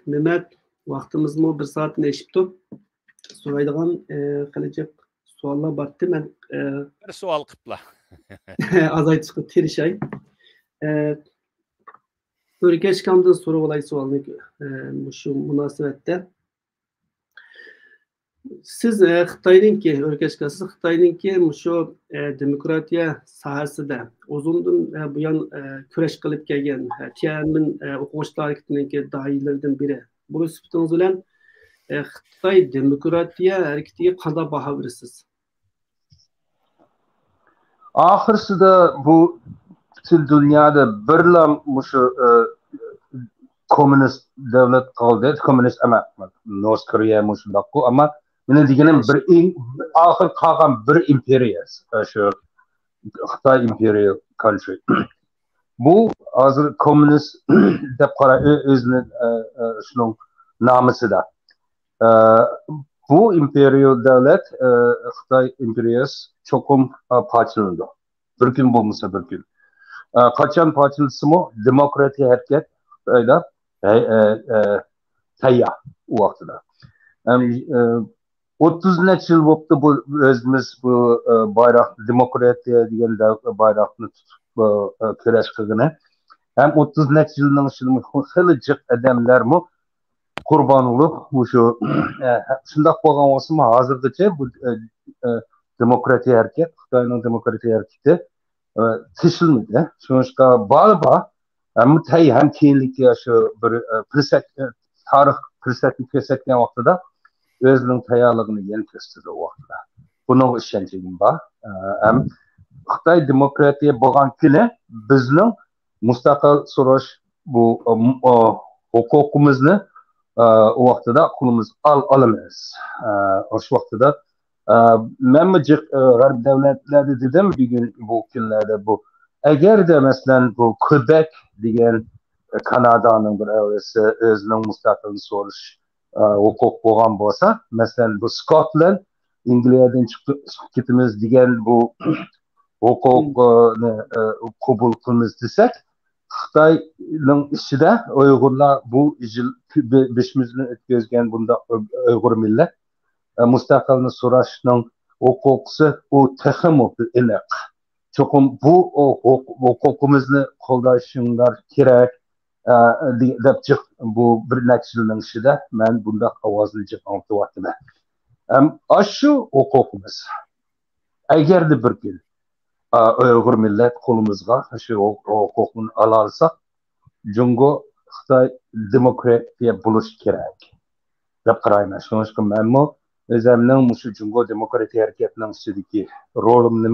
Mehmet vaqtimizmi 1 soatni eshibdi. So'raydigan qilajak savollar bordi. Men bir savol qiliblar. Azaytishga tirişay. Örkeşkamdan soru olay sualını şu münasebette. Siz Xitoyninki Örkeşkasiz Xitoyninki şu demokratiya sahasida uzundan bu yan kurash qilib kelgan Tiananmen o'quvchilar harakatininki doiralaridan biri. Bu sifatingiz bilan Xitoy demokratiya harakatiga qanday baho berasiz? Oxirsida bu bütün dünyada birlam şu komünist devlet kaldı. Komünist ama North Korea muşundaq bu ama meni deganim bir ahir qolgan bir imperiya şu Xitoy imperial country. Bu hozir komünist deb qara o'zini shuning nomisida. Bu imperial devlet Xitoy imperiyasi cho'qim parchalandi. Bir kun bo'lmasa bir kun. Qachon parchalsimi demokratiya hareket öyle tayyor u vaqtida. 30 necha yil bo'libdi bu o'zimiz bu bayroq demokratiya degan bayroqni tutib kurash qilgani. Ham 30 necha yilning ichida xili jiq odamlarmi qurbon bo'lib shu shundoq bo'lgan bo'lsa hozirgacha bu demokratiya hareket Xitoyning demokratiya hareketi tishilmadi. So'ngga barba hem tay hem keyinlikka shu bir tarix ko'rsatib ko'rsatgan vaqtida o'zining tayyorligini yana ko'rsatdi u vaqtda. Buning ishonchim bor. Ham Xitoy demokratiya bo'lgan kuni bizning mustaqil so'rash bu huquqimizni u vaqtida qo'limiz olamiz. O'sha vaqtida men g'arb davlatlarda dedim bugun bu kunlarda bu agarda masalan bu Quebec degan Kanadaning bir avrasi o'zining mustaqilligini so'rash huquq bo'lgan bo'lsa, masalan bu Scotland Angliyadan chiqib ketimiz degan bu huquqni qabul qilamiz desak, Xitoyning ichida Uyg'urlar bu yil 5 yilni o'tkazgan bunda Uyg'ur millat mustaqilni so'rashning huquqi u texmi iliq. Çokum bu huquqimizni qo'llashinglar kerak. deb chiq bu bir necha yilning ichida men bundoq ovozni chiq anlatyapman. Shu huquqimiz. Agarda bir kun Uyg'ur millat qo'limizga shu huquqni ola olsak, Jungo Xitoy demokratiya bo'lishi kerak deb qarayman. Shuning uchun menmi o'zimning shu Jungo demokratiya harakatining ichidagi rolimni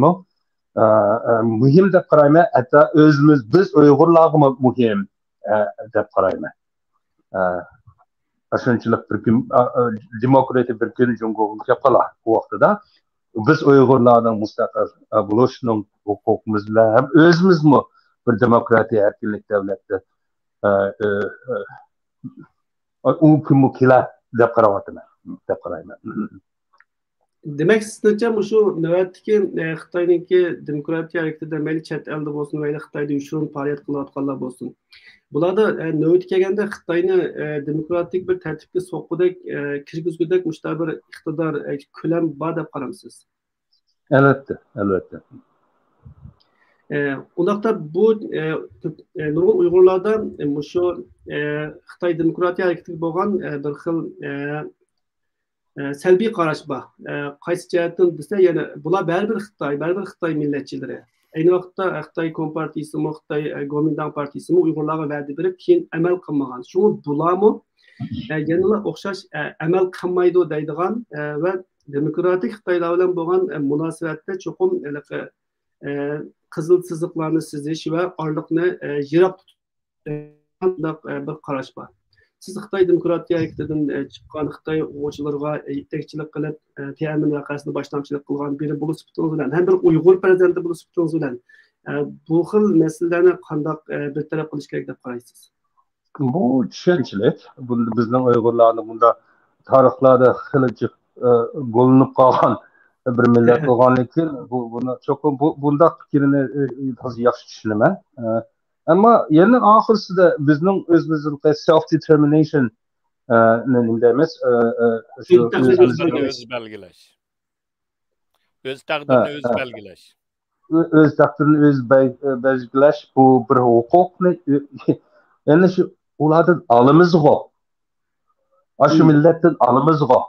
muhim deb qarayman. Hatto o'zimiz biz Uyg'urlarga muhim deb qarayman. Shunchalik bir kun demokratiya bir kun Jungoga qolar bu vaqtida biz Uyg'urlarning mustaqil bo'lishning huquqimiz bilan ham o'zimizmi bir demokratiya erkinlik davlatda u kunmi kelar deb qarayman. Demek sizce şu nöbetdeki Xitoyninki demokratiya hareketi demeli chet elde olsun veya Xitoyda uyuşturulan faaliyet kılayotganlar olsun. Bularda nöbet kelganda Xitoyni demokratik bir tertipga soqqudak kirgizgudek mushtar bir iqtidor ko'lam bor deb qaramsiz? Albatta. Undaqda bu nurg'un Uyg'urlardan shu Xitoy demokratiya hareketiga bo'lgan bir xil salbiy qarash bor. Qaysi jihatdan desa, yana bular baribir Xitoy millatchilari. Ayni vaqtda Xitoy Kompartiyasimi, Xitoy Kuomintang partiyasimi Uyg'urlarga va'da berib, keyin amal qilmagan. Shu bularmi yana o'xshash amal qilmaydi deydigan va demokratik Xitoylar bilan bo'lgan munosabatda cho'qim qizil chiziqlarni sizish va orliqni yiroq tutib bir qarash bor. Siz Xitoy demokratiya hareketidan chiqqan Xitoy o'quvchilarga yetakchilik qilib, Tiananmen voqeasini boshlamchilik qilgan biri bo'lib sifatingiz bilan, ham bir Uyg'ur prezidenti bo'lib sifatingiz bilan bu xil masalalarni qanday bir taraf qilish kerak deb qaraysiz? Bu tushunchalik. Bizning Uyg'urlarning bunda tarixlarda xilichi bo'linib qolgan bir millat bo'lganligi, buni cho'qim bunda fikrini yaxshi tushunaman. Ammo yana oxirsida bizning o'zimizning self determination nima deymiz? Shu o'z belgilash. O'z taqdirini o'z belgilash. O'z taqdirini o'z belgilash bu bir huquqni yana shu ulardan olamizg'o. Shu millatdan olamizg'o.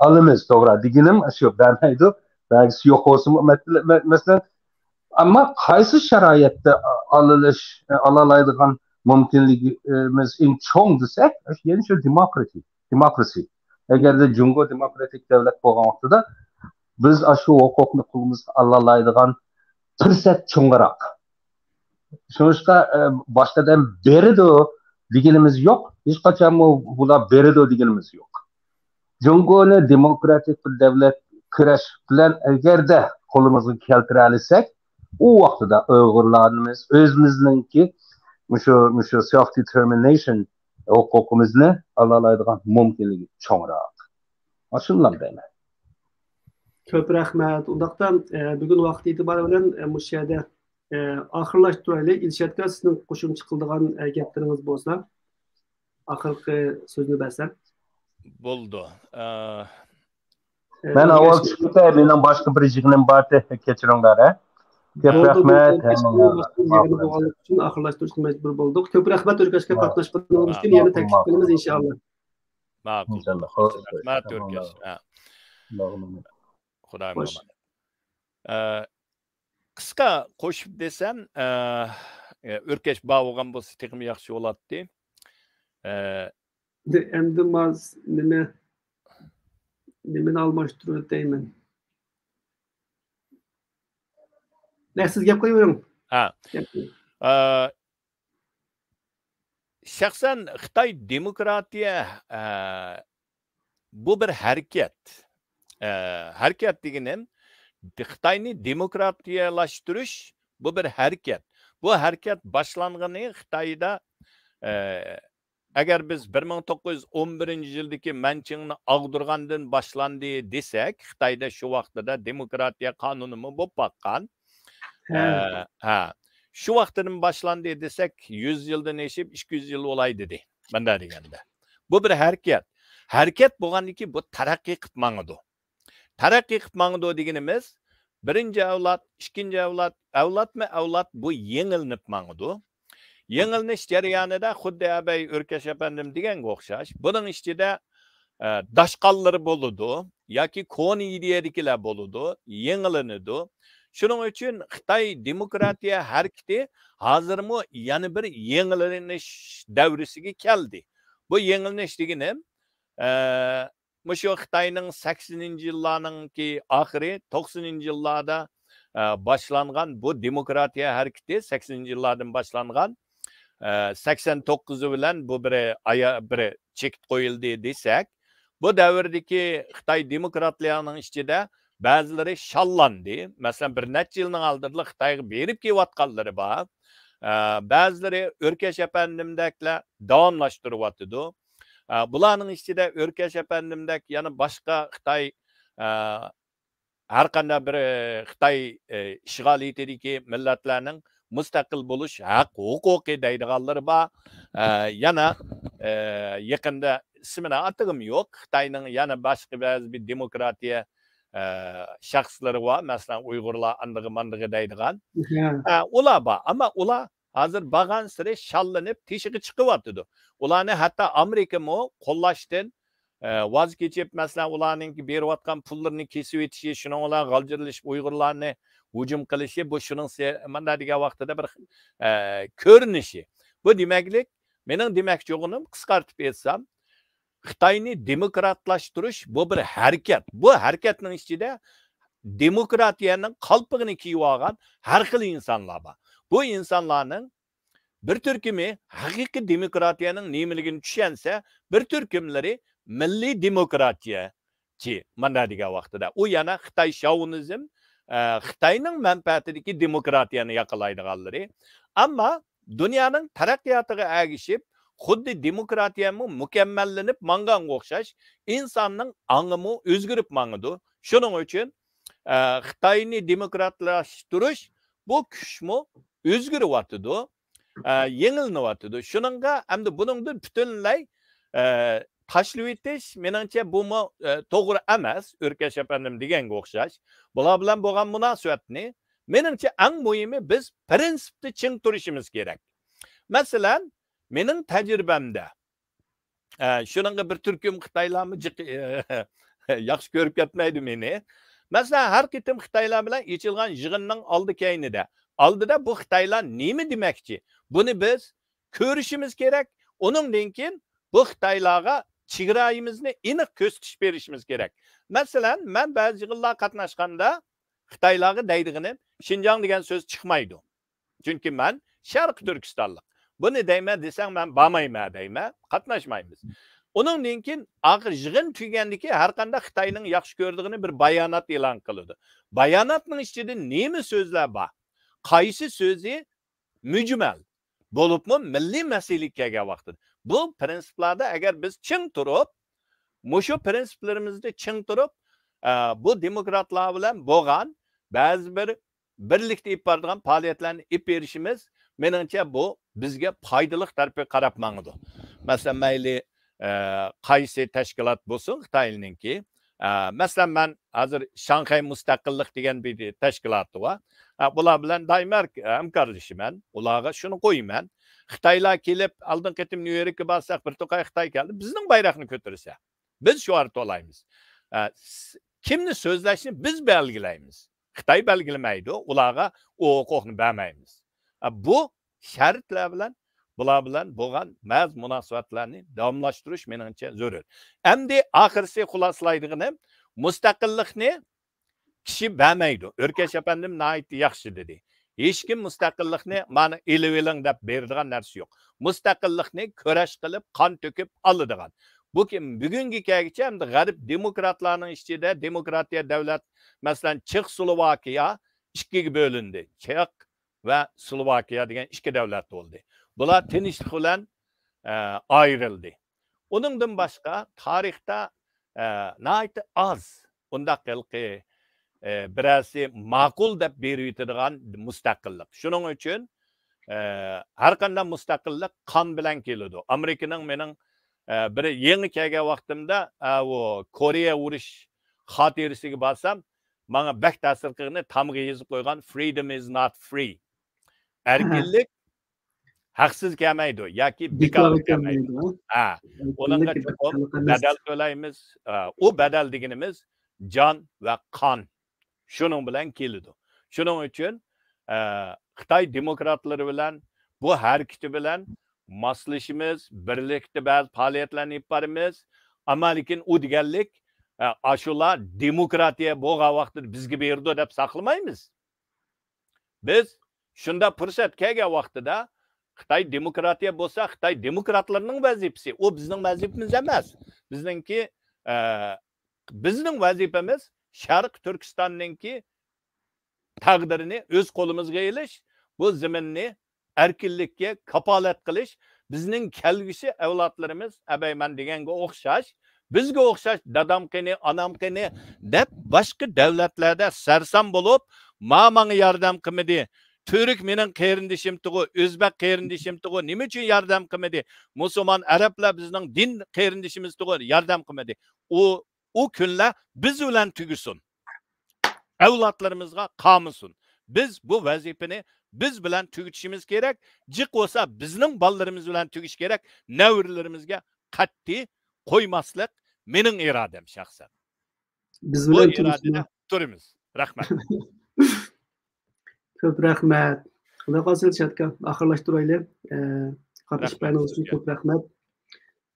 Olamiz, to'g'ri. Deganim shu bermaydi. Belgisi yo'q bo'lsin. Masalan, ammo qaysi sharoitda olalaydigan mumkinligimiz eng cho'ng desak, yana shu demokrasiya. Agarda Jungo demokratik davlat bo'lgan vaqtida biz shu huquqni qo'limizga olalaydigan fursat cho'ngroq. Shuningcha boshqadan beradi deganimiz yo'q. Hech qachon bular beradi deganimiz yo'q. Jungoni demokratik bir davlat kurash bilan agarda qo'limizga keltira olsak, u vaqtida Uyg'urlarimiz o'zimizningki shu self determination huquqimizni olalaydigan mumkinligi cho'ngroq. Shundan deyman. Ko'p rahmat. Undaqda bugun vaqt e'tibori bilan bu yerda oxirlashtiraylik. Ilshatga sizning qo'shimcha qiladigan gaplaringiz bo'lsa, oxirgi so'zni bersam. Bo'ldi. Men avval chiqib mening boshqa bir yig'inim bor, kechiringlar. Ko'p rahmat. Oxirlashtirishga majbur bo'ldik. Ko'p rahmat O'rkashga qatnashganingiz uchun. Yana taklif qilamiz inshaalloh. Ma'qul. Rahmat O'rkash. Xudoyim omon. Qisqa qo'shib desam, O'rkash bo'lgan bo'lsa texmi yaxshi bo'ladi. Endi maz nimani almashtirib deyman. Siz gap qo'yavering. Shaxsan Xitoy demokratiya bu bir harakat. Harakat deganim Xitoyni demokratiyalashtirish bu bir harakat. Bu harakat boshlangani Xitoyda agar biz 1911-yildagi Manchingni ag'dirgandan boshlandi desak, Xitoyda shu vaqtida demokratiya qonunimi bo'lib baqqan. Shu vaqtdan boshlandi desak, 100 yildan eshib 200 yil bo'lay dedi. Banda deganda. Bu bir harakat. Harakat bo'lganiki bu taraqqiy qilib mangdi. Taraqqiy qilib mangdi deganimiz birinci avlat, ikinci avlat, avlat bu yengilnip mağıdı. Yengilniş jarayonida xuddi abay O'rkash apandim deganga o'xshash. Buning ichida daşqalları boludu yoki koni ideyadikilar boludu, yengilinidi. Shuning uchun Xitoy demokratiya harakati hozirmi yana bir yengilinish davrisiga keldi. Bu yengilinish degani Şu Xitayning 80-yillarningki oxiri 90-yillarda boshlangan bu demokratiya harakati 80-yillardan boshlangan 89 bilan bu bir chekit qo'yildi desak, bu davrdagi Xitoy demokratlarning ichida ba'zilari shallandi. Masalan, bir necha yilning oldinda Xitoyga berib kelayotganlari bor. Ba'zilari O'rkash apandimdaklar davomlashtiryapti. Bularning ichida O'rkash apandimdak yana boshqa Xitoy har qanday bir Xitoy ishg'ol etidagi millatlarning mustaqil bo'lish haq huquqi deydiganlari bor. Yana yaqinda ismini atığım yo'q. Xitoyning yana boshqa ba'zi bir demokratiya shaxslari bor. Masalan, Uyg'urlar andig'i deydigan. Ular bor, ammo ular hozir bag'an siri shallanib teshig'i chiqyapti. Ularni hatto Amerika mo qo'llashdan voz kechib, masalan, ularning berayotgan pullarini kesib o'tishi, shuni ular g'aljirilishib Uyg'urlarni hujum qilishi, bu shuning mana degan vaqtida bir ko'rinishi. Bu demaklik, mening demoqchig'im qisqartib aytsam, Xitoyni demokratlashtirish bu bir harakat. Bu harakatning ichida demokratiyaning qalpig'ini kiyib olgan har xil insonlar bor. Bu insonlarning bir turkumi haqiqiy demokratiyaning nimaligini tushunsa, bir turkumlari milliy demokratiyachi mana degan vaqtida. U yana Xitoy şovinizm, Xitoyning manfaatidagi demokratiyani yaqinlaydiganlari. Ammo dunyoning taraqqiyotiga ergishib, xuddi demokratiyami mukammallanib manganga o'xshash, insonning ongimi o'zgarib mangidi. Shuning uchun Xitoyni demokratlashtirish bu kuchmi o'zgaryapti, yengilyapti. Shuningga hamda buningdan butunlay tashlab etish meningcha bu to'g'ri emas. O'rkash apandim deganga o'xshash. Bular bilan bo'lgan munosabatni meningcha eng muhimi biz prinsipni ching turishimiz kerak. Masalan, mening tajribamda shuningga bir turkum Xitoylarni yaxshi ko'rib ketmaydi meni. Masalan, har qitim Xitoylar bilan echilgan yig'inning oldida bu Xitoylar nima demoqchi? Buni biz ko'rishimiz kerak. Uningdan keyin bu Xitoylarga chegaramizni aniq ko'rsatib berishimiz kerak. Masalan, men ba'zi yig'inlar qatnashganda Xitoylarga deydiganim Xinjiang degan so'z chiqmaydi. Chunki men Sharq Turkistonlik. Buni deyman desang men bormayman deyman, qatnashmaymiz. Uningdan keyin oxir yig'in tugandiki har qanday Xitoyning yaxshi ko'rdigini bir bayonot e'lon qildi. Bayonotning ichida nima so'zlar bor? Qaysi so'zi mujmal bo'libmi milliy masalaga kelgan vaqtida. Bu prinsiplarda agar biz ching turib, shu prinsiplarimizda ching turib, bu demokratlar bilan bo'lgan ba'zi bir birlikda ip boradigan faoliyatlarni ip berishimiz meningcha bu bizga foydali tarafga qarab mangdi. Masalan, mayli qaysi tashkilot bo'lsin Xitoyninki. Masalan, men hozir Shanxay mustaqillik degan bir tashkiloti bor. Bular bilan doimiy hamkorlashaman. Ularga shuni qo'yman. Xitoylar kelib, oldin qitim New Yorkka borsak, bir to'qay Xitoy keldi, bizning bayroqni ko'tarsa, biz shu yerda olaymiz. Kimni so'zlashni biz belgilaymiz. Xitoy belgilamaydi, ularga o huquqni bermaymiz. Bu shartlar bilan bular bilan bo'lgan maz munosabatlarni davomlashtirish meningcha zarur. Endi oxirisi xulosalaydiganim mustaqillikni kishi bermaydi. O'rkash apandim nihoyatda yaxshi dedi. Hech kim mustaqillikni mana eleveling deb beradigan narsa yo'q. Mustaqillikni kurash qilib, qon to'kib oladigan. Bu kim bugungi kelgacha hamda g'arb demokratlarning ichida demokratiya davlat, masalan, Chexoslovakiya ikkiga bo'lindi. Chex va Slovakiya degan ikki davlat bo'ldi. Bular tinchlik bilan ayrıldı. Onundan boshqa tarixda nihoyatda az undaq qilqi birasi ma'qul deb berib yetadigan mustaqillik. Shuning uchun har qanday mustaqillik qon bilan keladi. Amerikaning mening bir yangi kelgan vaqtimda o Koreya urush xotirasiga borsam, bana bek ta'sir qilgani tamga yezib qo'ygan freedom is not free. Erkinlik haqsiz kelmaydi yoki bekorlik kelmaydi. Ha, onunla çok bedel to'laymiz. O bedel deganimiz jon va qon. Şunun bilan keladi. Shuning uchun Xitoy demokratlari bilan bu harakati bilan moslashimiz, birlikda ba'zi faoliyatlarni olib boramiz. Ammo lekin u deganlik ashular demokratiya bo'lgan vaqtida bizga berdi deb saqlamaymiz. Biz shunda fursat kelgan vaqtida Xitoy demokratiya bo'lsa, Xitoy demokratlarning vazifasi, u bizning vazifamiz emas. Bizning vazifamiz Sharq Turkistonninki taqdirini o'z qo'limizga elish, bu zaminni erkinlikka kapolat qilish, bizning kelgusi avlodlarimiz abayman deganga o'xshash, bizga o'xshash dadam qani, anam qani deb boshqa davlatlarda sarson bo'lib, menga yordam qilmadi. Türk mening qarindishim tuğu, O'zbek qarindishim tuğu, nima uchun yordam qilmadi? Musulmon arablar bizning din qarindishimiz tuğu yordam qilmadi. O kunlar biz bilan tugusun. Avlodlarimizga qolmasin. Biz bu vazifani biz bilan tugutishimiz kerak. Jiq bo'lsa bizning bolalarimiz bilan tugish kerak. Navrlarimizga qat'iy qo'ymaslik mening irodam shaxsan. Biz bilan turimiz. Rahmat. Ko'p rahmat. Xudo qolsin chatga oxirlashtiraylik. Qatnashganlar uchun ko'p rahmat.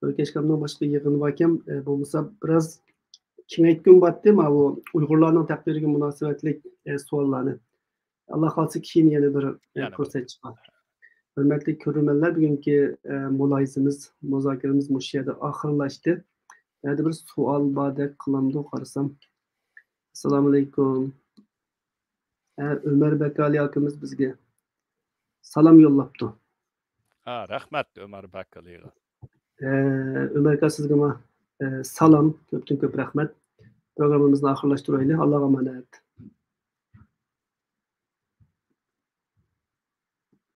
O'rkashkamdan boshqa yig'in va kim bo'lmasa biroz kengaytgan batdi ma bu Uyg'urlarning taqdiriga munosabatli savollarni. Alloh xolsa keyin yana bir ko'rsatishgan. Hurmatli ko'ruvchilar, bugungi mulohazamiz, muzokaramiz shu yerda oxirlashdi. Yana bir savol bordek qilamdi qarasam. Assalomu alaykum. Ömer Bakali akamiz bizga salom yo'llabdi. Rahmat Ömer Bakaliga. Ömer aka sizga salom, ko'pdan ko'p rahmat. Programmamizni oxirlashtiraylik. Allohga emanet.